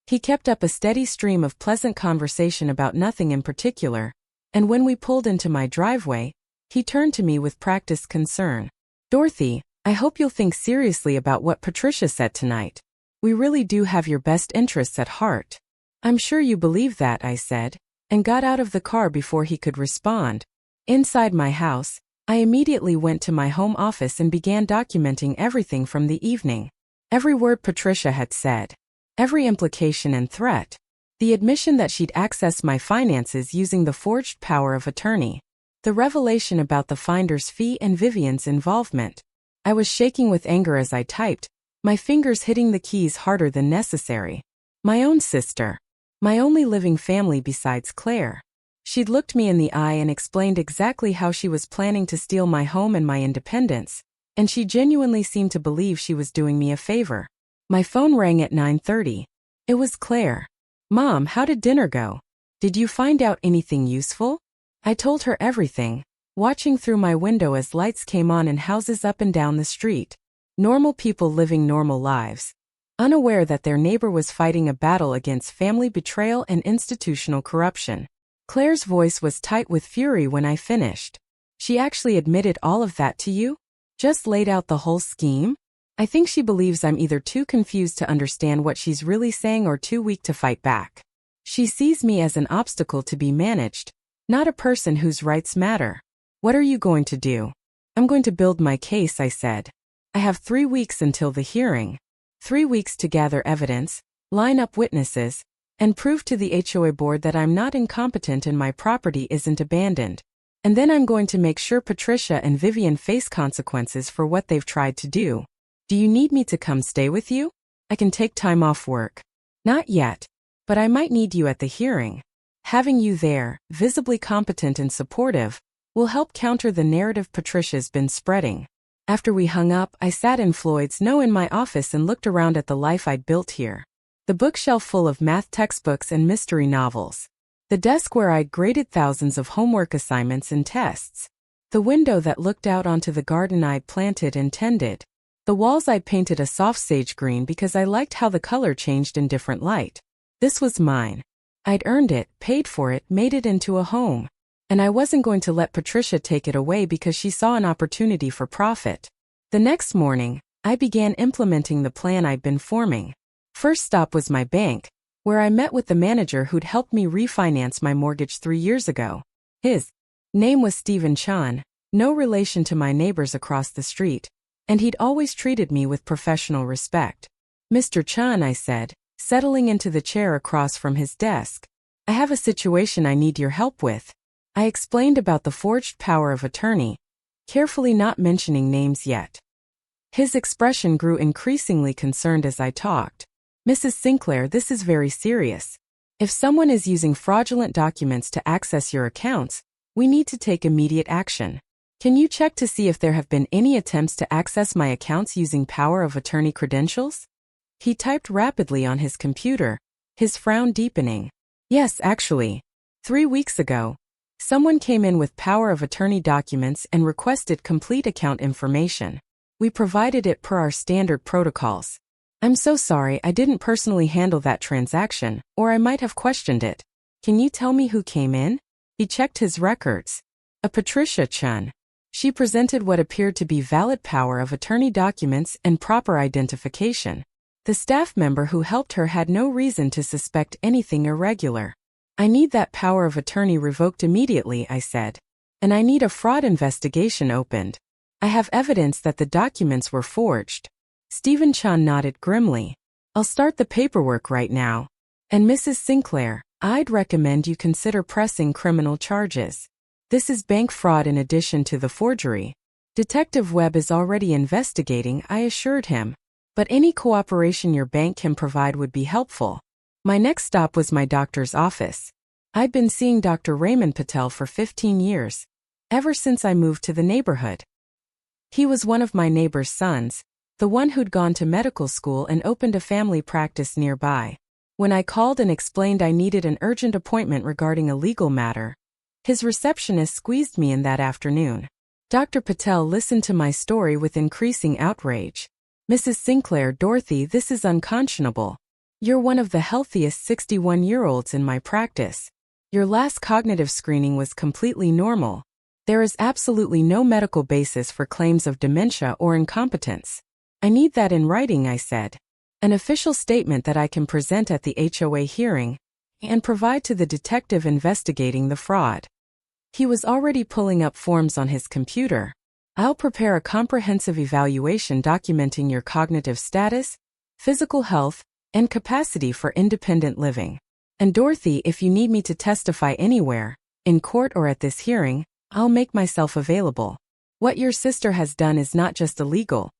He kept up a steady stream of pleasant conversation about nothing in particular, and when we pulled into my driveway, he turned to me with practiced concern. Dorothy, I hope you'll think seriously about what Patricia said tonight. We really do have your best interests at heart. I'm sure you believe that, I said, and got out of the car before he could respond. Inside my house, I immediately went to my home office and began documenting everything from the evening. Every word Patricia had said. Every implication and threat. The admission that she'd accessed my finances using the forged power of attorney. The revelation about the finder's fee and Vivian's involvement. I was shaking with anger as I typed, my fingers hitting the keys harder than necessary. My own sister. My only living family besides Claire. She'd looked me in the eye and explained exactly how she was planning to steal my home and my independence, and she genuinely seemed to believe she was doing me a favor. My phone rang at 9:30. It was Claire. Mom, how did dinner go? Did you find out anything useful? I told her everything, watching through my window as lights came on in houses up and down the street. Normal people living normal lives. Unaware that their neighbor was fighting a battle against family betrayal and institutional corruption. Claire's voice was tight with fury when I finished. She actually admitted all of that to you? Just laid out the whole scheme? I think she believes I'm either too confused to understand what she's really saying or too weak to fight back. She sees me as an obstacle to be managed, not a person whose rights matter. What are you going to do? I'm going to build my case, I said. I have 3 weeks until the hearing. 3 weeks to gather evidence, line up witnesses, and prove to the HOA board that I'm not incompetent and my property isn't abandoned. And then I'm going to make sure Patricia and Vivian face consequences for what they've tried to do. Do you need me to come stay with you? I can take time off work. Not yet, but I might need you at the hearing. Having you there, visibly competent and supportive, will help counter the narrative Patricia's been spreading. After we hung up, I sat in Floyd's No in my office and looked around at the life I'd built here. The bookshelf full of math textbooks and mystery novels. The desk where I'd graded thousands of homework assignments and tests. The window that looked out onto the garden I'd planted and tended. The walls I'd painted a soft sage green because I liked how the color changed in different light. This was mine. I'd earned it, paid for it, made it into a home. And I wasn't going to let Patricia take it away because she saw an opportunity for profit. The next morning, I began implementing the plan I'd been forming. First stop was my bank, where I met with the manager who'd helped me refinance my mortgage 3 years ago. His name was Stephen Chan, no relation to my neighbors across the street, and he'd always treated me with professional respect. Mr. Chan, I said, settling into the chair across from his desk. I have a situation I need your help with. I explained about the forged power of attorney, carefully not mentioning names yet. His expression grew increasingly concerned as I talked. Mrs. Sinclair, this is very serious. If someone is using fraudulent documents to access your accounts, we need to take immediate action. Can you check to see if there have been any attempts to access my accounts using power of attorney credentials? He typed rapidly on his computer, his frown deepening. Yes, actually. 3 weeks ago, someone came in with power of attorney documents and requested complete account information. We provided it per our standard protocols. I'm so sorry I didn't personally handle that transaction, or I might have questioned it. Can you tell me who came in? He checked his records. A Patricia Chun. She presented what appeared to be valid power of attorney documents and proper identification. The staff member who helped her had no reason to suspect anything irregular. I need that power of attorney revoked immediately, I said. And I need a fraud investigation opened. I have evidence that the documents were forged. Stephen Chan nodded grimly. I'll start the paperwork right now. And Mrs. Sinclair, I'd recommend you consider pressing criminal charges. This is bank fraud in addition to the forgery. Detective Webb is already investigating, I assured him. But any cooperation your bank can provide would be helpful. My next stop was my doctor's office. I'd been seeing Dr. Raymond Patel for 15 years. Ever since I moved to the neighborhood. He was one of my neighbor's sons, the one who'd gone to medical school and opened a family practice nearby. When I called and explained I needed an urgent appointment regarding a legal matter, his receptionist squeezed me in that afternoon. Dr. Patel listened to my story with increasing outrage. Mrs. Sinclair, Dorothy, this is unconscionable. You're one of the healthiest 61-year-olds in my practice. Your last cognitive screening was completely normal. There is absolutely no medical basis for claims of dementia or incompetence. I need that in writing, I said. An official statement that I can present at the HOA hearing and provide to the detective investigating the fraud. He was already pulling up forms on his computer. I'll prepare a comprehensive evaluation documenting your cognitive status, physical health, and capacity for independent living. And Dorothy, if you need me to testify anywhere, in court or at this hearing, I'll make myself available. What your sister has done is not just illegal.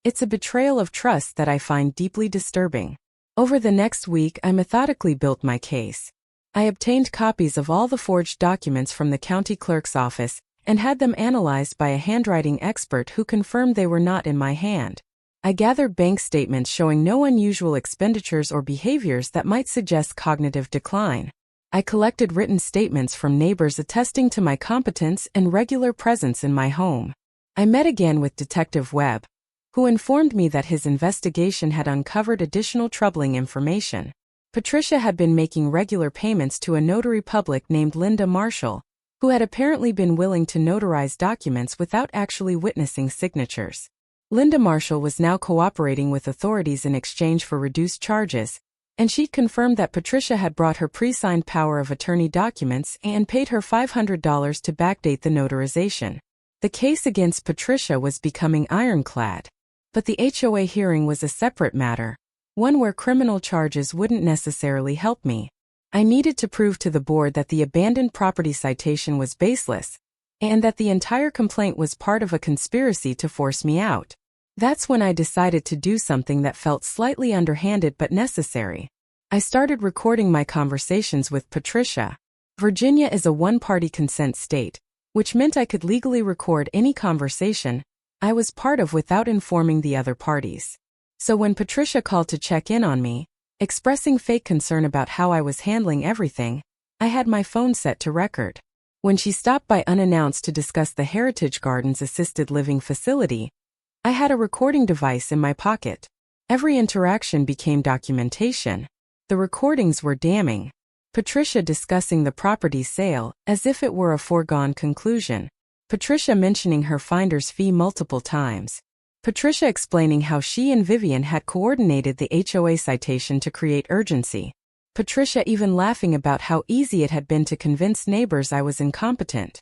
It's a betrayal of trust that I find deeply disturbing. Over the next week, I methodically built my case. I obtained copies of all the forged documents from the county clerk's office and had them analyzed by a handwriting expert who confirmed they were not in my hand. I gathered bank statements showing no unusual expenditures or behaviors that might suggest cognitive decline. I collected written statements from neighbors attesting to my competence and regular presence in my home. I met again with Detective Webb, who informed me that his investigation had uncovered additional troubling information. Patricia had been making regular payments to a notary public named Linda Marshall, who had apparently been willing to notarize documents without actually witnessing signatures. Linda Marshall was now cooperating with authorities in exchange for reduced charges, and she'd confirmed that Patricia had brought her pre-signed power of attorney documents and paid her $500 to backdate the notarization. The case against Patricia was becoming ironclad. But the HOA hearing was a separate matter, one where criminal charges wouldn't necessarily help me. I needed to prove to the board that the abandoned property citation was baseless, and that the entire complaint was part of a conspiracy to force me out. That's when I decided to do something that felt slightly underhanded but necessary. I started recording my conversations with Patricia. Virginia is a one-party consent state, which meant I could legally record any conversation I was part of without informing the other parties. So when Patricia called to check in on me, expressing fake concern about how I was handling everything, I had my phone set to record. When she stopped by unannounced to discuss the Heritage Gardens assisted living facility, I had a recording device in my pocket. Every interaction became documentation. The recordings were damning. Patricia discussing the property's sale as if it were a foregone conclusion. Patricia mentioning her finder's fee multiple times. Patricia explaining how she and Vivian had coordinated the HOA citation to create urgency. Patricia even laughing about how easy it had been to convince neighbors I was incompetent.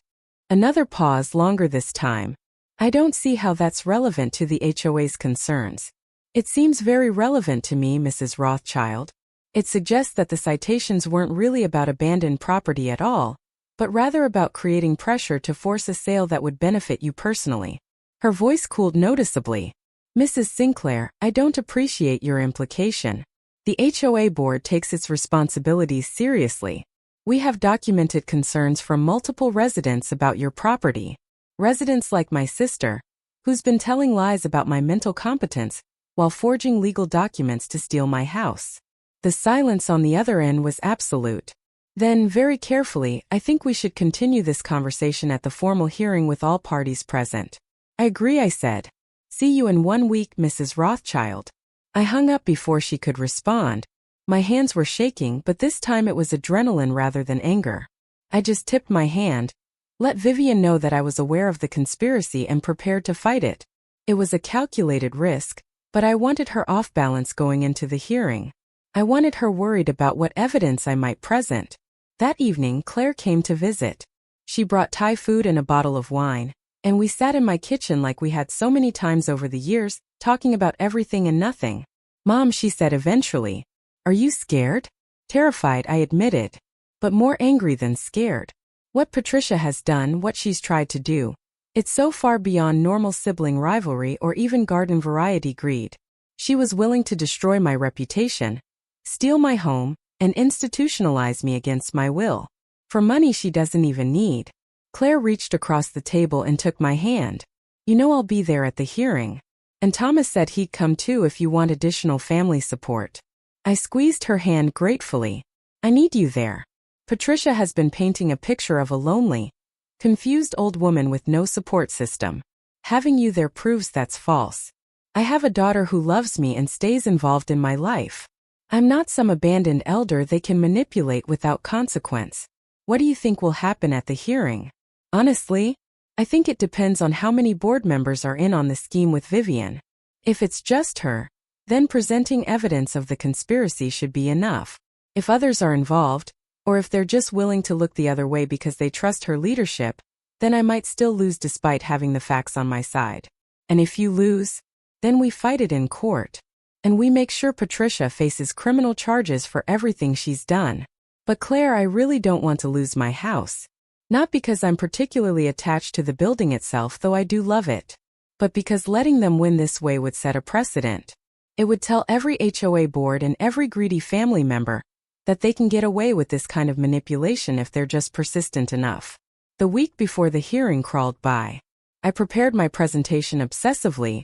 Another pause, longer this time. I don't see how that's relevant to the HOA's concerns. It seems very relevant to me, Mrs. Rothschild. It suggests that the citations weren't really about abandoned property at all, but rather about creating pressure to force a sale that would benefit you personally. Her voice cooled noticeably. Mrs. Sinclair, I don't appreciate your implication. The HOA board takes its responsibilities seriously. We have documented concerns from multiple residents about your property. Residents like my sister, who's been telling lies about my mental competence while forging legal documents to steal my house. The silence on the other end was absolute. Then, very carefully, I think we should continue this conversation at the formal hearing with all parties present. I agree, I said. See you in 1 week, Mrs. Rothschild. I hung up before she could respond. My hands were shaking, but this time it was adrenaline rather than anger. I just tipped my hand, let Vivian know that I was aware of the conspiracy and prepared to fight it. It was a calculated risk, but I wanted her off balance going into the hearing. I wanted her worried about what evidence I might present. That evening, Claire came to visit. She brought Thai food and a bottle of wine, and we sat in my kitchen like we had so many times over the years, talking about everything and nothing. Mom, she said eventually. Are you scared? Terrified, I admitted. But more angry than scared. What Patricia has done, what she's tried to do. It's so far beyond normal sibling rivalry or even garden variety greed. She was willing to destroy my reputation, steal my home, and institutionalize me against my will. For money she doesn't even need. Claire reached across the table and took my hand. You know I'll be there at the hearing. And Thomas said he'd come too if you want additional family support. I squeezed her hand gratefully. I need you there. Patricia has been painting a picture of a lonely, confused old woman with no support system. Having you there proves that's false. I have a daughter who loves me and stays involved in my life. I'm not some abandoned elder they can manipulate without consequence. What do you think will happen at the hearing? Honestly, I think it depends on how many board members are in on the scheme with Vivian. If it's just her, then presenting evidence of the conspiracy should be enough. If others are involved, or if they're just willing to look the other way because they trust her leadership, then I might still lose despite having the facts on my side. And if you lose, then we fight it in court. And we make sure Patricia faces criminal charges for everything she's done. But Claire, I really don't want to lose my house. Not because I'm particularly attached to the building itself, though I do love it. But because letting them win this way would set a precedent. It would tell every HOA board and every greedy family member that they can get away with this kind of manipulation if they're just persistent enough. The week before the hearing crawled by. I prepared my presentation obsessively,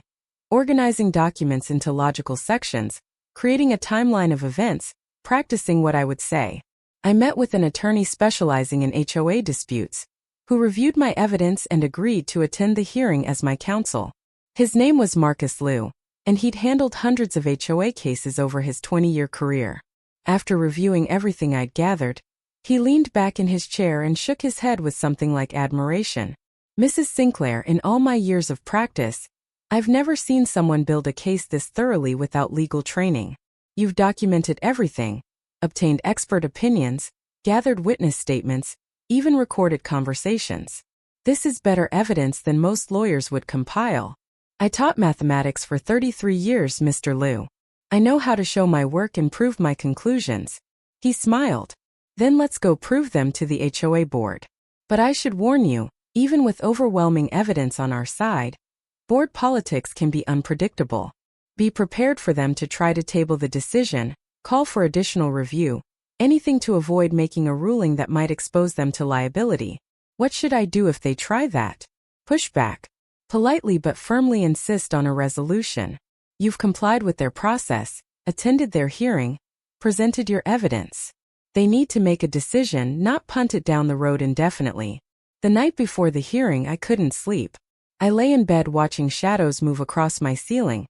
organizing documents into logical sections, creating a timeline of events, practicing what I would say. I met with an attorney specializing in HOA disputes, who reviewed my evidence and agreed to attend the hearing as my counsel. His name was Marcus Liu, and he'd handled hundreds of HOA cases over his 20-year career. After reviewing everything I'd gathered, he leaned back in his chair and shook his head with something like admiration. Mrs. Sinclair, in all my years of practice, I've never seen someone build a case this thoroughly without legal training. You've documented everything, obtained expert opinions, gathered witness statements, even recorded conversations. This is better evidence than most lawyers would compile. I taught mathematics for 33 years, Mr. Liu. I know how to show my work and prove my conclusions. He smiled. Then let's go prove them to the HOA board. But I should warn you, even with overwhelming evidence on our side, board politics can be unpredictable. Be prepared for them to try to table the decision, call for additional review, anything to avoid making a ruling that might expose them to liability. What should I do if they try that? Push back. Politely but firmly insist on a resolution. You've complied with their process, attended their hearing, presented your evidence. They need to make a decision, not punt it down the road indefinitely. The night before the hearing, I couldn't sleep. I lay in bed watching shadows move across my ceiling,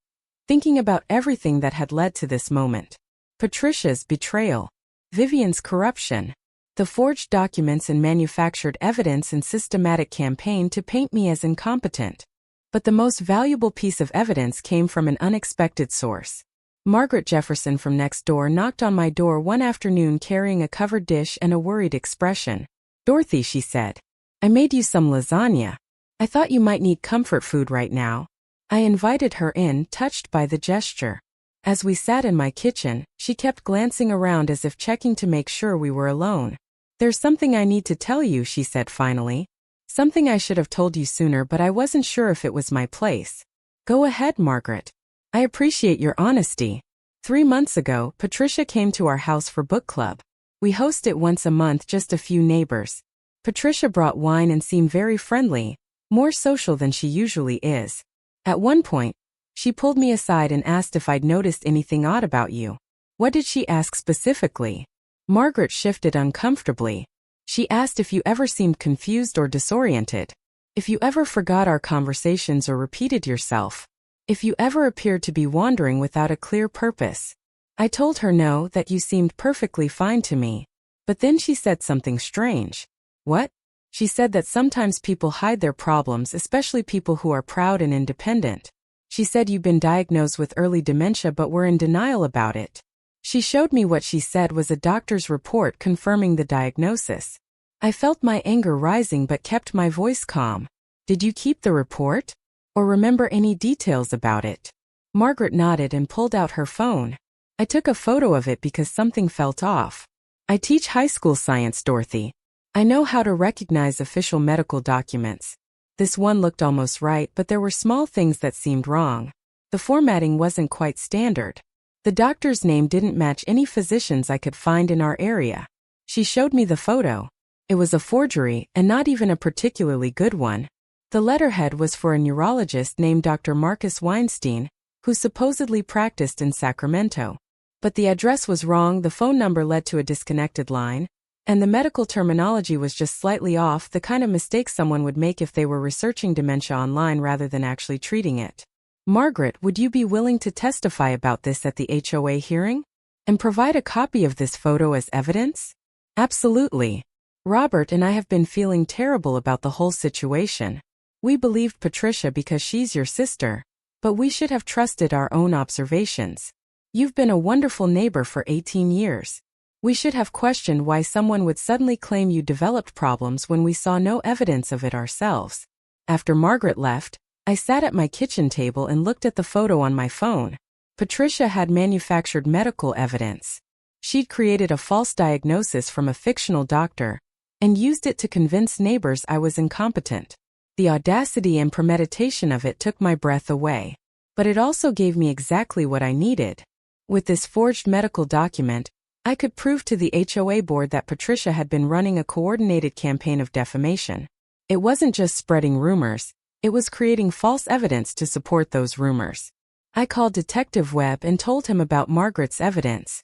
thinking about everything that had led to this moment. Patricia's betrayal, Vivian's corruption, the forged documents and manufactured evidence and systematic campaign to paint me as incompetent. But the most valuable piece of evidence came from an unexpected source. Margaret Jefferson from next door knocked on my door one afternoon carrying a covered dish and a worried expression. Dorothy, she said, I made you some lasagna. I thought you might need comfort food right now. I invited her in, touched by the gesture. As we sat in my kitchen, she kept glancing around as if checking to make sure we were alone. There's something I need to tell you, she said finally. Something I should have told you sooner, but I wasn't sure if it was my place. Go ahead, Margaret. I appreciate your honesty. 3 months ago, Patricia came to our house for book club. We host it once a month, just a few neighbors. Patricia brought wine and seemed very friendly, more social than she usually is. At one point, she pulled me aside and asked if I'd noticed anything odd about you. What did she ask specifically? Margaret shifted uncomfortably. She asked if you ever seemed confused or disoriented. If you ever forgot our conversations or repeated yourself. If you ever appeared to be wandering without a clear purpose. I told her no, that you seemed perfectly fine to me. But then she said something strange. What? She said that sometimes people hide their problems, especially people who are proud and independent. She said you'd been diagnosed with early dementia but were in denial about it. She showed me what she said was a doctor's report confirming the diagnosis. I felt my anger rising but kept my voice calm. Did you keep the report? Or remember any details about it? Margaret nodded and pulled out her phone. I took a photo of it because something felt off. I teach high school science, Dorothy. I know how to recognize official medical documents. This one looked almost right, but there were small things that seemed wrong. The formatting wasn't quite standard. The doctor's name didn't match any physicians I could find in our area. She showed me the photo. It was a forgery, and not even a particularly good one. The letterhead was for a neurologist named Dr. Marcus Weinstein, who supposedly practiced in Sacramento. But the address was wrong, the phone number led to a disconnected line, and the medical terminology was just slightly off, the kind of mistake someone would make if they were researching dementia online rather than actually treating it. Margaret, would you be willing to testify about this at the HOA hearing? And provide a copy of this photo as evidence? Absolutely. Robert and I have been feeling terrible about the whole situation. We believed Patricia because she's your sister, but we should have trusted our own observations. You've been a wonderful neighbor for 18 years. We should have questioned why someone would suddenly claim you developed problems when we saw no evidence of it ourselves. After Margaret left, I sat at my kitchen table and looked at the photo on my phone. Patricia had manufactured medical evidence. She'd created a false diagnosis from a fictional doctor and used it to convince neighbors I was incompetent. The audacity and premeditation of it took my breath away. But it also gave me exactly what I needed. With this forged medical document, I could prove to the HOA board that Patricia had been running a coordinated campaign of defamation. It wasn't just spreading rumors, it was creating false evidence to support those rumors. I called Detective Webb and told him about Margaret's evidence.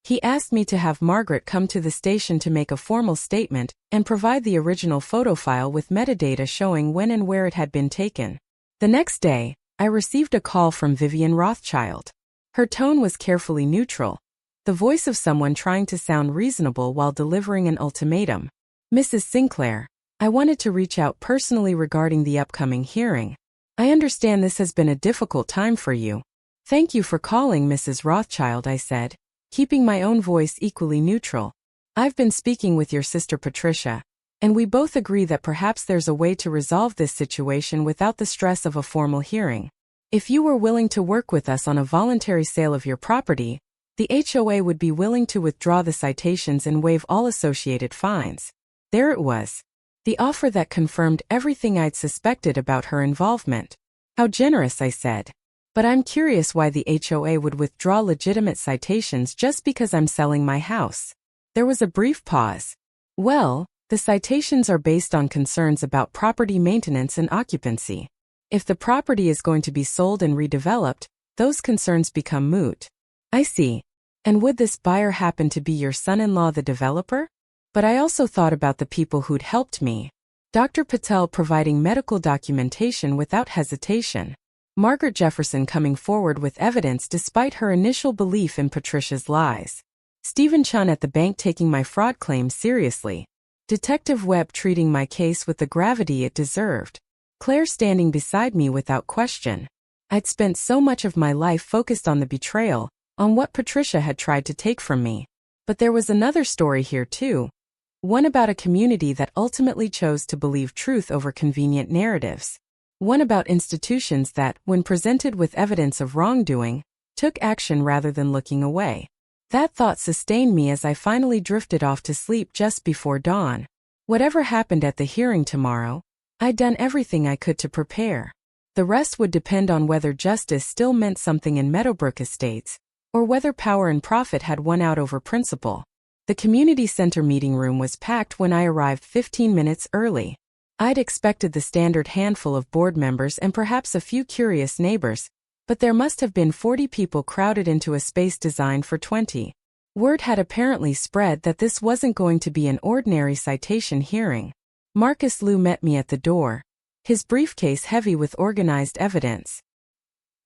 He asked me to have Margaret come to the station to make a formal statement and provide the original photo file with metadata showing when and where it had been taken. The next day, I received a call from Vivian Rothschild. Her tone was carefully neutral, the voice of someone trying to sound reasonable while delivering an ultimatum. Mrs. Sinclair, I wanted to reach out personally regarding the upcoming hearing. I understand this has been a difficult time for you. Thank you for calling, Mrs. Rothschild, I said, keeping my own voice equally neutral. I've been speaking with your sister Patricia, and we both agree that perhaps there's a way to resolve this situation without the stress of a formal hearing. If you were willing to work with us on a voluntary sale of your property, the HOA would be willing to withdraw the citations and waive all associated fines. There it was. The offer that confirmed everything I'd suspected about her involvement. How generous, I said. But I'm curious why the HOA would withdraw legitimate citations just because I'm selling my house. There was a brief pause. Well, the citations are based on concerns about property maintenance and occupancy. If the property is going to be sold and redeveloped, those concerns become moot. I see. And would this buyer happen to be your son-in-law, the developer? But I also thought about the people who'd helped me. Dr. Patel providing medical documentation without hesitation. Margaret Jefferson coming forward with evidence despite her initial belief in Patricia's lies. Stephen Chun at the bank taking my fraud claim seriously. Detective Webb treating my case with the gravity it deserved. Claire standing beside me without question. I'd spent so much of my life focused on the betrayal, on what Patricia had tried to take from me. But there was another story here too. One about a community that ultimately chose to believe truth over convenient narratives. One about institutions that, when presented with evidence of wrongdoing, took action rather than looking away. That thought sustained me as I finally drifted off to sleep just before dawn. Whatever happened at the hearing tomorrow, I'd done everything I could to prepare. The rest would depend on whether justice still meant something in Meadowbrook Estates, or whether power and profit had won out over principle. The community center meeting room was packed when I arrived 15 minutes early. I'd expected the standard handful of board members and perhaps a few curious neighbors, but there must have been 40 people crowded into a space designed for 20. Word had apparently spread that this wasn't going to be an ordinary citation hearing. Marcus Liu met me at the door, his briefcase heavy with organized evidence.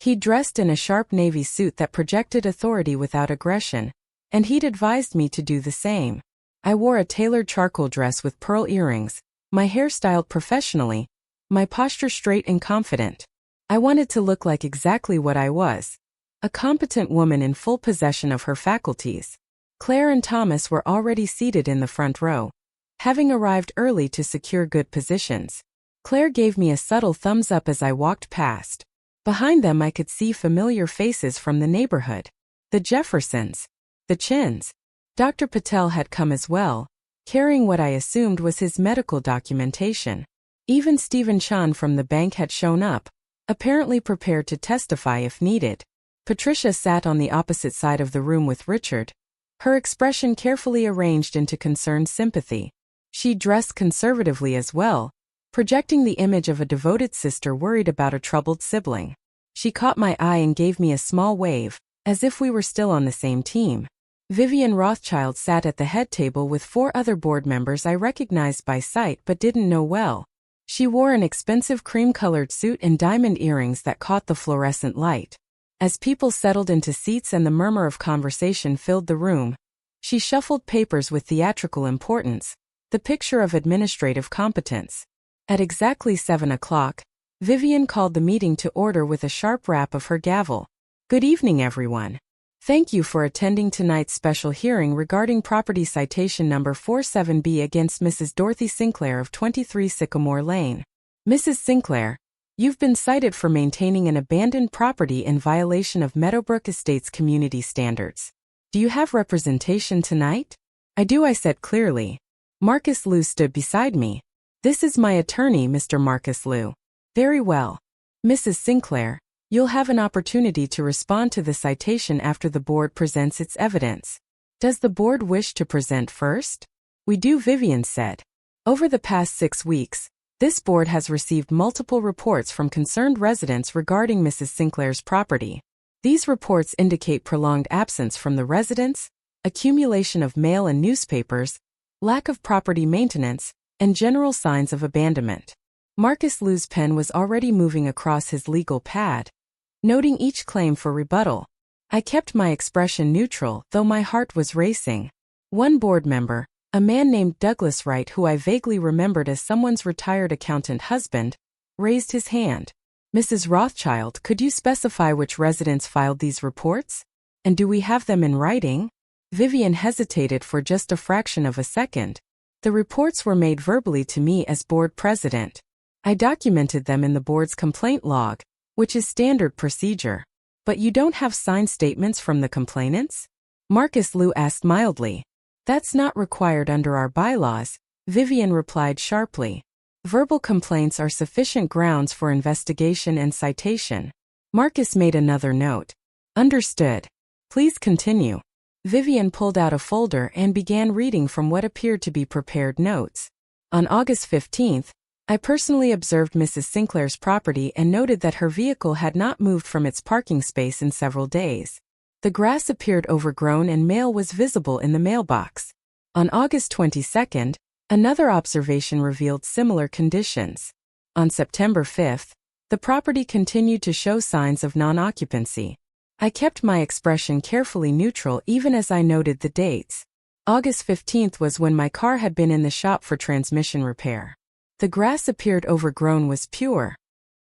He dressed in a sharp navy suit that projected authority without aggression, and he'd advised me to do the same. I wore a tailored charcoal dress with pearl earrings, my hair styled professionally, my posture straight and confident. I wanted to look like exactly what I was, a competent woman in full possession of her faculties. Claire and Thomas were already seated in the front row, having arrived early to secure good positions. Claire gave me a subtle thumbs up as I walked past. Behind them I could see familiar faces from the neighborhood. The Jeffersons. The Chins. Dr. Patel had come as well, carrying what I assumed was his medical documentation. Even Stephen Chan from the bank had shown up, apparently prepared to testify if needed. Patricia sat on the opposite side of the room with Richard, her expression carefully arranged into concerned sympathy. She dressed conservatively as well, projecting the image of a devoted sister worried about a troubled sibling. She caught my eye and gave me a small wave, as if we were still on the same team. Vivian Rothschild sat at the head table with 4 other board members I recognized by sight but didn't know well. She wore an expensive cream-colored suit and diamond earrings that caught the fluorescent light. As people settled into seats and the murmur of conversation filled the room, she shuffled papers with theatrical importance, the picture of administrative competence. At exactly 7 o'clock, Vivian called the meeting to order with a sharp rap of her gavel. Good evening, everyone. Thank you for attending tonight's special hearing regarding property citation number 47B against Mrs. Dorothy Sinclair of 23 Sycamore Lane. Mrs. Sinclair, you've been cited for maintaining an abandoned property in violation of Meadowbrook Estates community standards. Do you have representation tonight? I do, I said clearly. Marcus Liu stood beside me. This is my attorney, Mr. Marcus Liu. Very well. Mrs. Sinclair, you'll have an opportunity to respond to the citation after the board presents its evidence. Does the board wish to present first? We do, Vivian said. Over the past 6 weeks, this board has received multiple reports from concerned residents regarding Mrs. Sinclair's property. These reports indicate prolonged absence from the residence, accumulation of mail and newspapers, lack of property maintenance, and general signs of abandonment. Marcus Liu's pen was already moving across his legal pad, noting each claim for rebuttal. I kept my expression neutral, though my heart was racing. One board member, a man named Douglas Wright, who I vaguely remembered as someone's retired accountant husband, raised his hand. Mrs. Rothschild, could you specify which residents filed these reports? And do we have them in writing? Vivian hesitated for just a fraction of a second. The reports were made verbally to me as board president. I documented them in the board's complaint log, which is standard procedure. But you don't have signed statements from the complainants? Marcus Liu asked mildly. That's not required under our bylaws, Vivian replied sharply. Verbal complaints are sufficient grounds for investigation and citation. Marcus made another note. Understood. Please continue. Vivian pulled out a folder and began reading from what appeared to be prepared notes. On August 15th, I personally observed Mrs. Sinclair's property and noted that her vehicle had not moved from its parking space in several days. The grass appeared overgrown and mail was visible in the mailbox. On August 22nd, another observation revealed similar conditions. On September 5th, the property continued to show signs of non-occupancy. I kept my expression carefully neutral even as I noted the dates. August 15th was when my car had been in the shop for transmission repair. The grass appeared overgrown was pure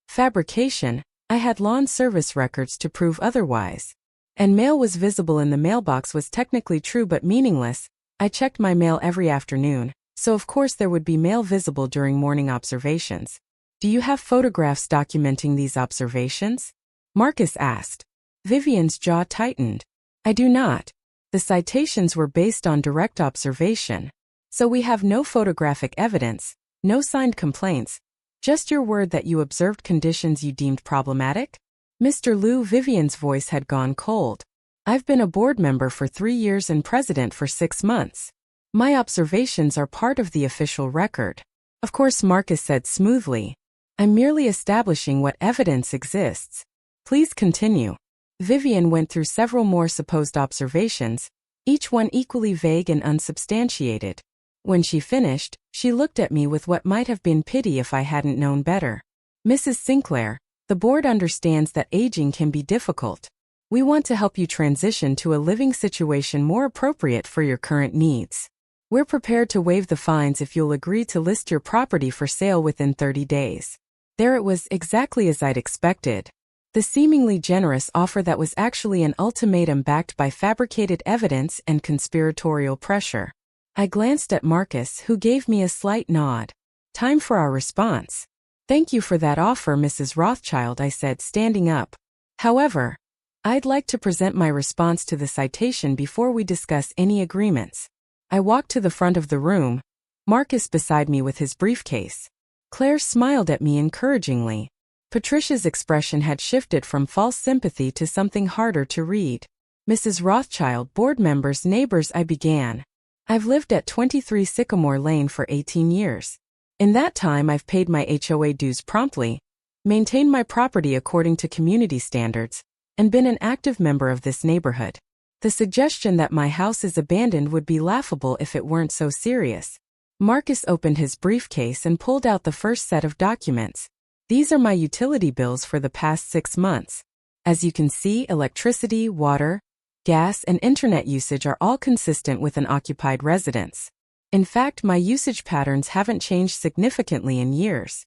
fabrication. I had lawn service records to prove otherwise. And mail was visible in the mailbox was technically true but meaningless. I checked my mail every afternoon, so of course there would be mail visible during morning observations. Do you have photographs documenting these observations? Marcus asked. Vivian's jaw tightened. I do not. The citations were based on direct observation. So we have no photographic evidence, no signed complaints, just your word that you observed conditions you deemed problematic? Mr. Liu, Vivian's voice had gone cold. I've been a board member for 3 years and president for 6 months. My observations are part of the official record. Of course, Marcus said smoothly. I'm merely establishing what evidence exists. Please continue. Vivian went through several more supposed observations, each one equally vague and unsubstantiated. When she finished, she looked at me with what might have been pity if I hadn't known better. Mrs. Sinclair, the board understands that aging can be difficult. We want to help you transition to a living situation more appropriate for your current needs. We're prepared to waive the fines if you'll agree to list your property for sale within 30 days. There it was, exactly as I'd expected. The seemingly generous offer that was actually an ultimatum backed by fabricated evidence and conspiratorial pressure. I glanced at Marcus, who gave me a slight nod. Time for our response. "Thank you for that offer, Mrs. Rothschild," I said, standing up. "However, I'd like to present my response to the citation before we discuss any agreements." I walked to the front of the room, Marcus beside me with his briefcase. Claire smiled at me encouragingly. Patricia's expression had shifted from false sympathy to something harder to read. "Mrs. Rothschild, board members, neighbors," I began. "I've lived at 23 Sycamore Lane for 18 years. In that time I've paid my HOA dues promptly, maintained my property according to community standards, and been an active member of this neighborhood. The suggestion that my house is abandoned would be laughable if it weren't so serious." Marcus opened his briefcase and pulled out the first set of documents. "These are my utility bills for the past 6 months. As you can see, electricity, water, gas, and internet usage are all consistent with an occupied residence. In fact, my usage patterns haven't changed significantly in years."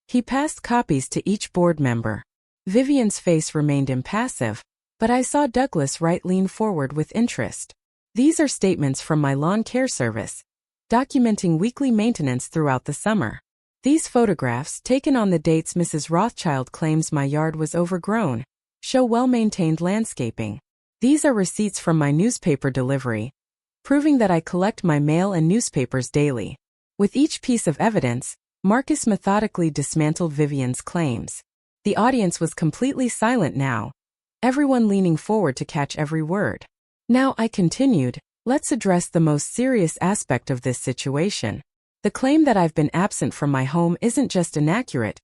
He passed copies to each board member. Vivian's face remained impassive, but I saw Douglas Wright lean forward with interest. "These are statements from my lawn care service, documenting weekly maintenance throughout the summer. These photographs, taken on the dates Mrs. Rothschild claims my yard was overgrown, show well-maintained landscaping. These are receipts from my newspaper delivery, proving that I collect my mail and newspapers daily." With each piece of evidence, Marcus methodically dismantled Vivian's claims. The audience was completely silent now, everyone leaning forward to catch every word. "Now," I continued, "let's address the most serious aspect of this situation. The claim that I've been absent from my home isn't just inaccurate,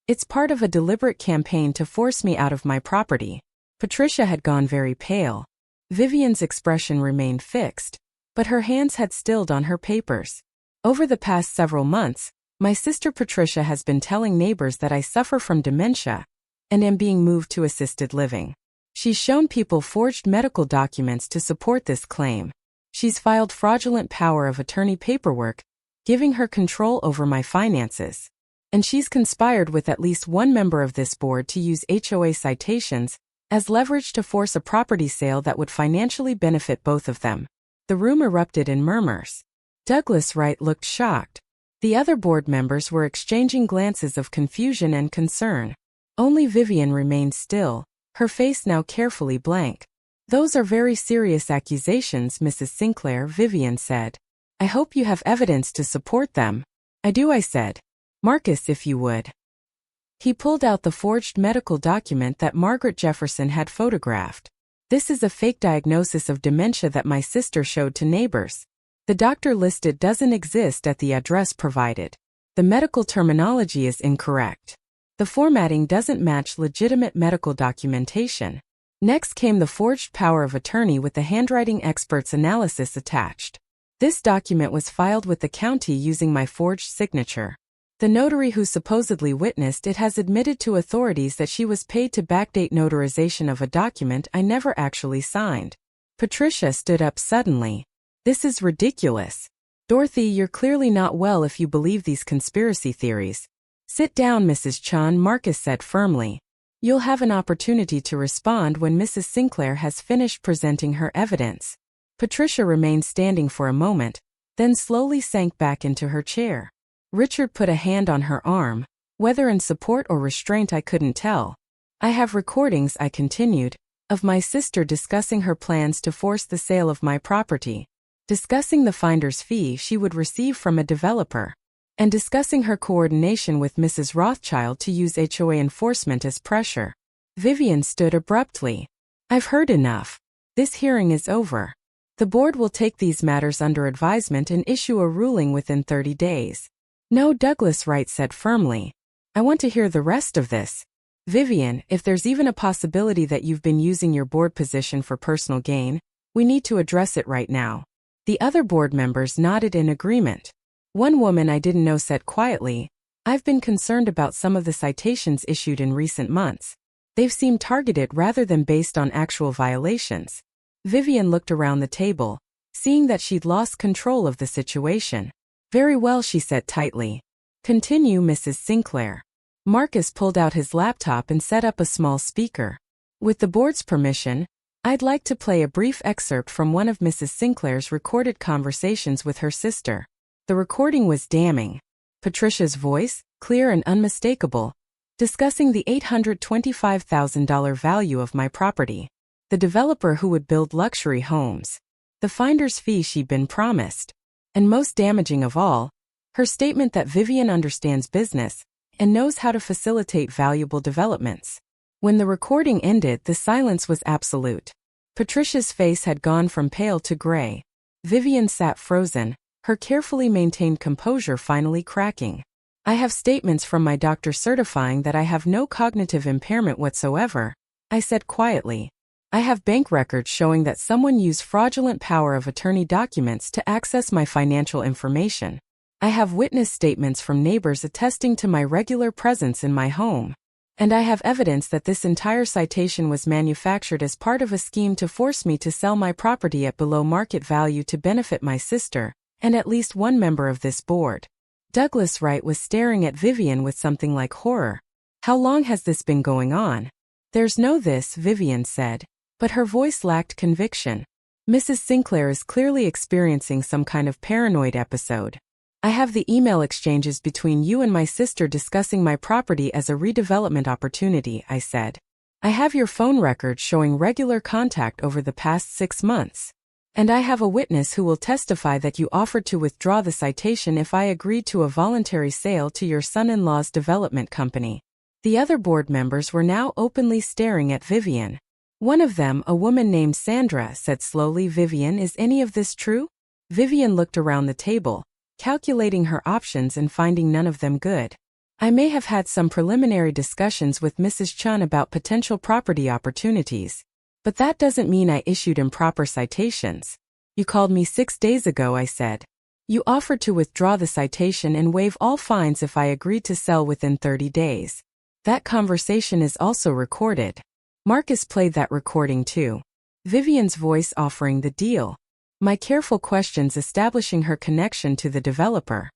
it's part of a deliberate campaign to force me out of my property." Patricia had gone very pale. Vivian's expression remained fixed, but her hands had stilled on her papers. "Over the past several months, my sister Patricia has been telling neighbors that I suffer from dementia and am being moved to assisted living. She's shown people forged medical documents to support this claim. She's filed fraudulent power of attorney paperwork, giving her control over my finances. And she's conspired with at least one member of this board to use HOA citations as leverage to force a property sale that would financially benefit both of them." The room erupted in murmurs. Douglas Wright looked shocked. The other board members were exchanging glances of confusion and concern. Only Vivian remained still, her face now carefully blank. "Those are very serious accusations, Mrs. Sinclair," Vivian said. "I hope you have evidence to support them." "I do," I said. "Marcus, if you would." He pulled out the forged medical document that Margaret Jefferson had photographed. "This is a fake diagnosis of dementia that my sister showed to neighbors. The doctor listed doesn't exist at the address provided. The medical terminology is incorrect. The formatting doesn't match legitimate medical documentation." Next came the forged power of attorney with the handwriting expert's analysis attached. This document was filed with the county using my forged signature. The notary who supposedly witnessed it has admitted to authorities that she was paid to backdate notarization of a document I never actually signed. Patricia stood up suddenly. "This is ridiculous. Dorothy, you're clearly not well if you believe these conspiracy theories." "Sit down, Mrs. Chan," Marcus said firmly. "You'll have an opportunity to respond when Mrs. Sinclair has finished presenting her evidence." Patricia remained standing for a moment, then slowly sank back into her chair. Richard put a hand on her arm, whether in support or restraint I couldn't tell. "I have recordings," I continued, "of my sister discussing her plans to force the sale of my property, discussing the finder's fee she would receive from a developer, and discussing her coordination with Mrs. Rothschild to use HOA enforcement as pressure." Vivian stood abruptly. "I've heard enough. This hearing is over. The board will take these matters under advisement and issue a ruling within 30 days. "No," Douglas Wright said firmly. "I want to hear the rest of this. Vivian, if there's even a possibility that you've been using your board position for personal gain, we need to address it right now." The other board members nodded in agreement. One woman I didn't know said quietly, "I've been concerned about some of the citations issued in recent months. They've seemed targeted rather than based on actual violations." Vivian looked around the table, seeing that she'd lost control of the situation. "Very well," she said tightly. "Continue, Mrs. Sinclair." Marcus pulled out his laptop and set up a small speaker. "With the board's permission, I'd like to play a brief excerpt from one of Mrs. Sinclair's recorded conversations with her sister." The recording was damning. Patricia's voice, clear and unmistakable, discussing the $825,000 value of my property, the developer who would build luxury homes, the finder's fee she'd been promised, and most damaging of all, her statement that Vivian understands business and knows how to facilitate valuable developments. When the recording ended, the silence was absolute. Patricia's face had gone from pale to gray. Vivian sat frozen, her carefully maintained composure finally cracking. I have statements from my doctor certifying that I have no cognitive impairment whatsoever, I said quietly. I have bank records showing that someone used fraudulent power of attorney documents to access my financial information. I have witness statements from neighbors attesting to my regular presence in my home. And I have evidence that this entire citation was manufactured as part of a scheme to force me to sell my property at below market value to benefit my sister, and at least one member of this board. Douglas Wright was staring at Vivian with something like horror. How long has this been going on? There's no this, Vivian said, but her voice lacked conviction. Mrs. Sinclair is clearly experiencing some kind of paranoid episode. I have the email exchanges between you and my sister discussing my property as a redevelopment opportunity, I said. I have your phone records showing regular contact over the past 6 months. And I have a witness who will testify that you offered to withdraw the citation if I agreed to a voluntary sale to your son-in-law's development company. The other board members were now openly staring at Vivian. One of them, a woman named Sandra, said slowly, Vivian, is any of this true? Vivian looked around the table, calculating her options and finding none of them good. I may have had some preliminary discussions with Mrs. Chun about potential property opportunities, but that doesn't mean I issued improper citations. You called me 6 days ago, I said. You offered to withdraw the citation and waive all fines if I agreed to sell within 30 days. That conversation is also recorded. Marcus played that recording too. Vivian's voice offering the deal. My careful questions establishing her connection to the developer.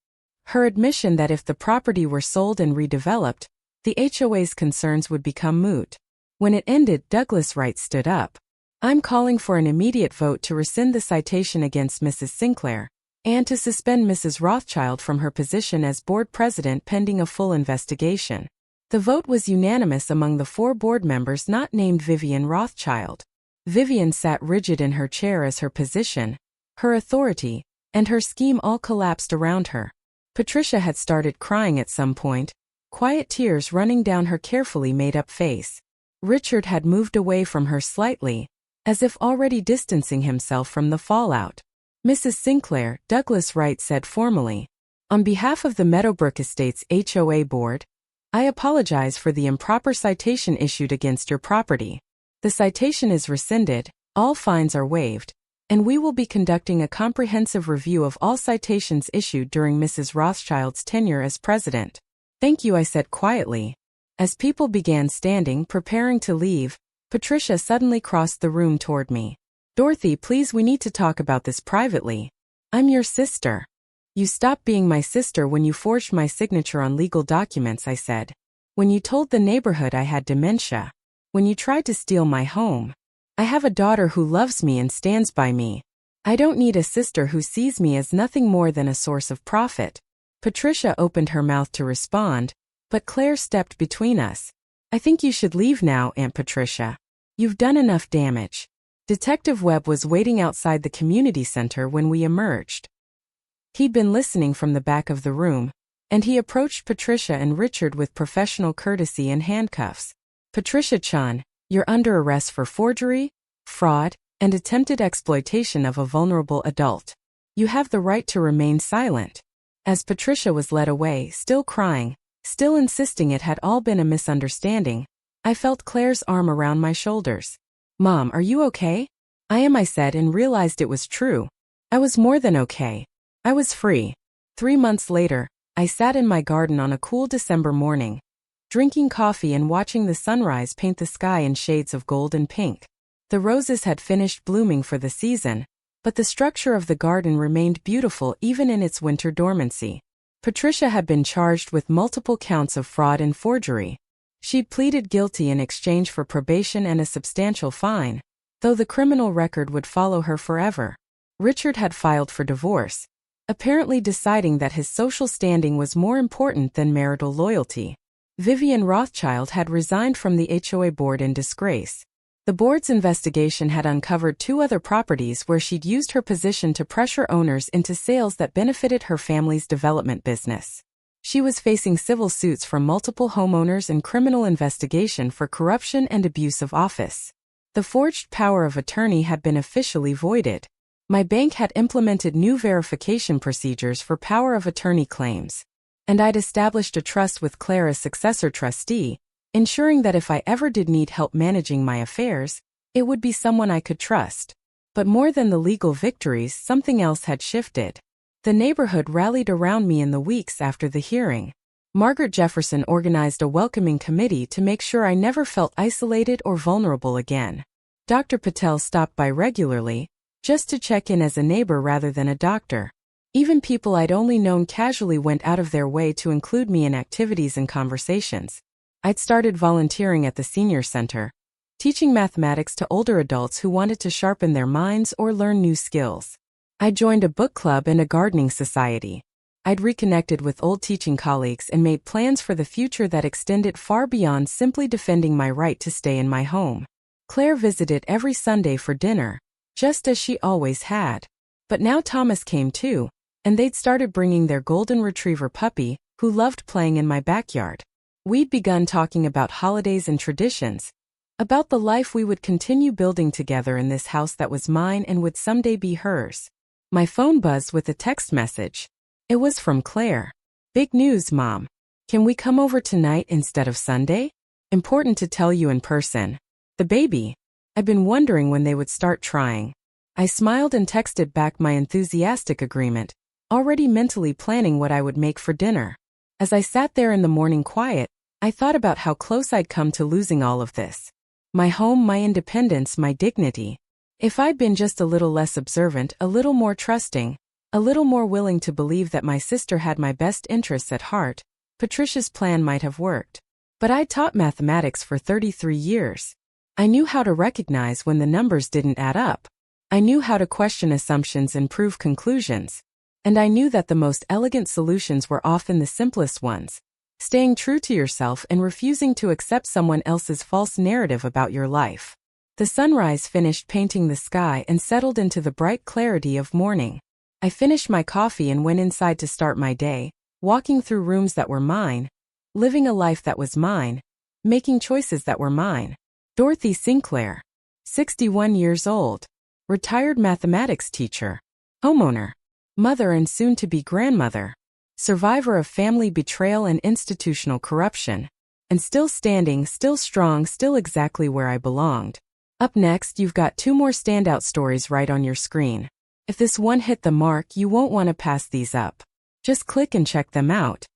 Her admission that if the property were sold and redeveloped, the HOA's concerns would become moot. When it ended, Douglas Wright stood up. I'm calling for an immediate vote to rescind the citation against Mrs. Sinclair, and to suspend Mrs. Rothschild from her position as board president pending a full investigation. The vote was unanimous among the 4 board members not named Vivian Rothschild. Vivian sat rigid in her chair as her position, her authority, and her scheme all collapsed around her. Patricia had started crying at some point, quiet tears running down her carefully made-up face. Richard had moved away from her slightly, as if already distancing himself from the fallout. Mrs. Sinclair, Douglas Wright said formally, on behalf of the Meadowbrook Estates HOA board, I apologize for the improper citation issued against your property. The citation is rescinded, all fines are waived, and we will be conducting a comprehensive review of all citations issued during Mrs. Rothschild's tenure as president. Thank you, I said quietly. As people began standing, preparing to leave, Patricia suddenly crossed the room toward me. Dorothy, please, we need to talk about this privately. I'm your sister. You stopped being my sister when you forged my signature on legal documents, I said. When you told the neighborhood I had dementia. When you tried to steal my home. I have a daughter who loves me and stands by me. I don't need a sister who sees me as nothing more than a source of profit. Patricia opened her mouth to respond, but Claire stepped between us. I think you should leave now, Aunt Patricia. You've done enough damage. Detective Webb was waiting outside the community center when we emerged. He'd been listening from the back of the room, and he approached Patricia and Richard with professional courtesy and handcuffs. Patricia Chun, you're under arrest for forgery, fraud, and attempted exploitation of a vulnerable adult. You have the right to remain silent. As Patricia was led away, still crying, still insisting it had all been a misunderstanding, I felt Claire's arm around my shoulders. Mom, are you okay? I am, I said, and realized it was true. I was more than okay. I was free. 3 months later, I sat in my garden on a cool December morning, drinking coffee and watching the sunrise paint the sky in shades of gold and pink. The roses had finished blooming for the season, but the structure of the garden remained beautiful even in its winter dormancy. Patricia had been charged with multiple counts of fraud and forgery. She'd pleaded guilty in exchange for probation and a substantial fine, though the criminal record would follow her forever. Richard had filed for divorce. apparently deciding that his social standing was more important than marital loyalty. Vivian Rothschild had resigned from the HOA board in disgrace. The board's investigation had uncovered 2 other properties where she'd used her position to pressure owners into sales that benefited her family's development business. She was facing civil suits from multiple homeowners and criminal investigation for corruption and abuse of office. The forged power of attorney had been officially voided. My bank had implemented new verification procedures for power of attorney claims. And I'd established a trust with Claire as successor trustee, ensuring that if I ever did need help managing my affairs, it would be someone I could trust. But more than the legal victories, something else had shifted. The neighborhood rallied around me in the weeks after the hearing. Margaret Jefferson organized a welcoming committee to make sure I never felt isolated or vulnerable again. Dr. Patel stopped by regularly, just to check in as a neighbor rather than a doctor. Even people I'd only known casually went out of their way to include me in activities and conversations. I'd started volunteering at the senior center, teaching mathematics to older adults who wanted to sharpen their minds or learn new skills. I joined a book club and a gardening society. I'd reconnected with old teaching colleagues and made plans for the future that extended far beyond simply defending my right to stay in my home. Claire visited every Sunday for dinner, just as she always had. But now Thomas came too, and they'd started bringing their golden retriever puppy, who loved playing in my backyard. We'd begun talking about holidays and traditions, about the life we would continue building together in this house that was mine and would someday be hers. My phone buzzed with a text message. It was from Claire. "Big news, Mom. Can we come over tonight instead of Sunday? Important to tell you in person. The baby." I'd been wondering when they would start trying. I smiled and texted back my enthusiastic agreement, already mentally planning what I would make for dinner. As I sat there in the morning quiet, I thought about how close I'd come to losing all of this. My home, my independence, my dignity. If I'd been just a little less observant, a little more trusting, a little more willing to believe that my sister had my best interests at heart, Patricia's plan might have worked. But I'd taught mathematics for 33 years. I knew how to recognize when the numbers didn't add up. I knew how to question assumptions and prove conclusions. And I knew that the most elegant solutions were often the simplest ones. Staying true to yourself and refusing to accept someone else's false narrative about your life. The sunrise finished painting the sky and settled into the bright clarity of morning. I finished my coffee and went inside to start my day, walking through rooms that were mine, living a life that was mine, making choices that were mine. Dorothy Sinclair, 61 years old, retired mathematics teacher, homeowner, mother and soon-to-be grandmother, survivor of family betrayal and institutional corruption, and still standing, still strong, still exactly where I belonged. Up next, you've got 2 more standout stories right on your screen. If this one hit the mark, you won't want to pass these up. Just click and check them out.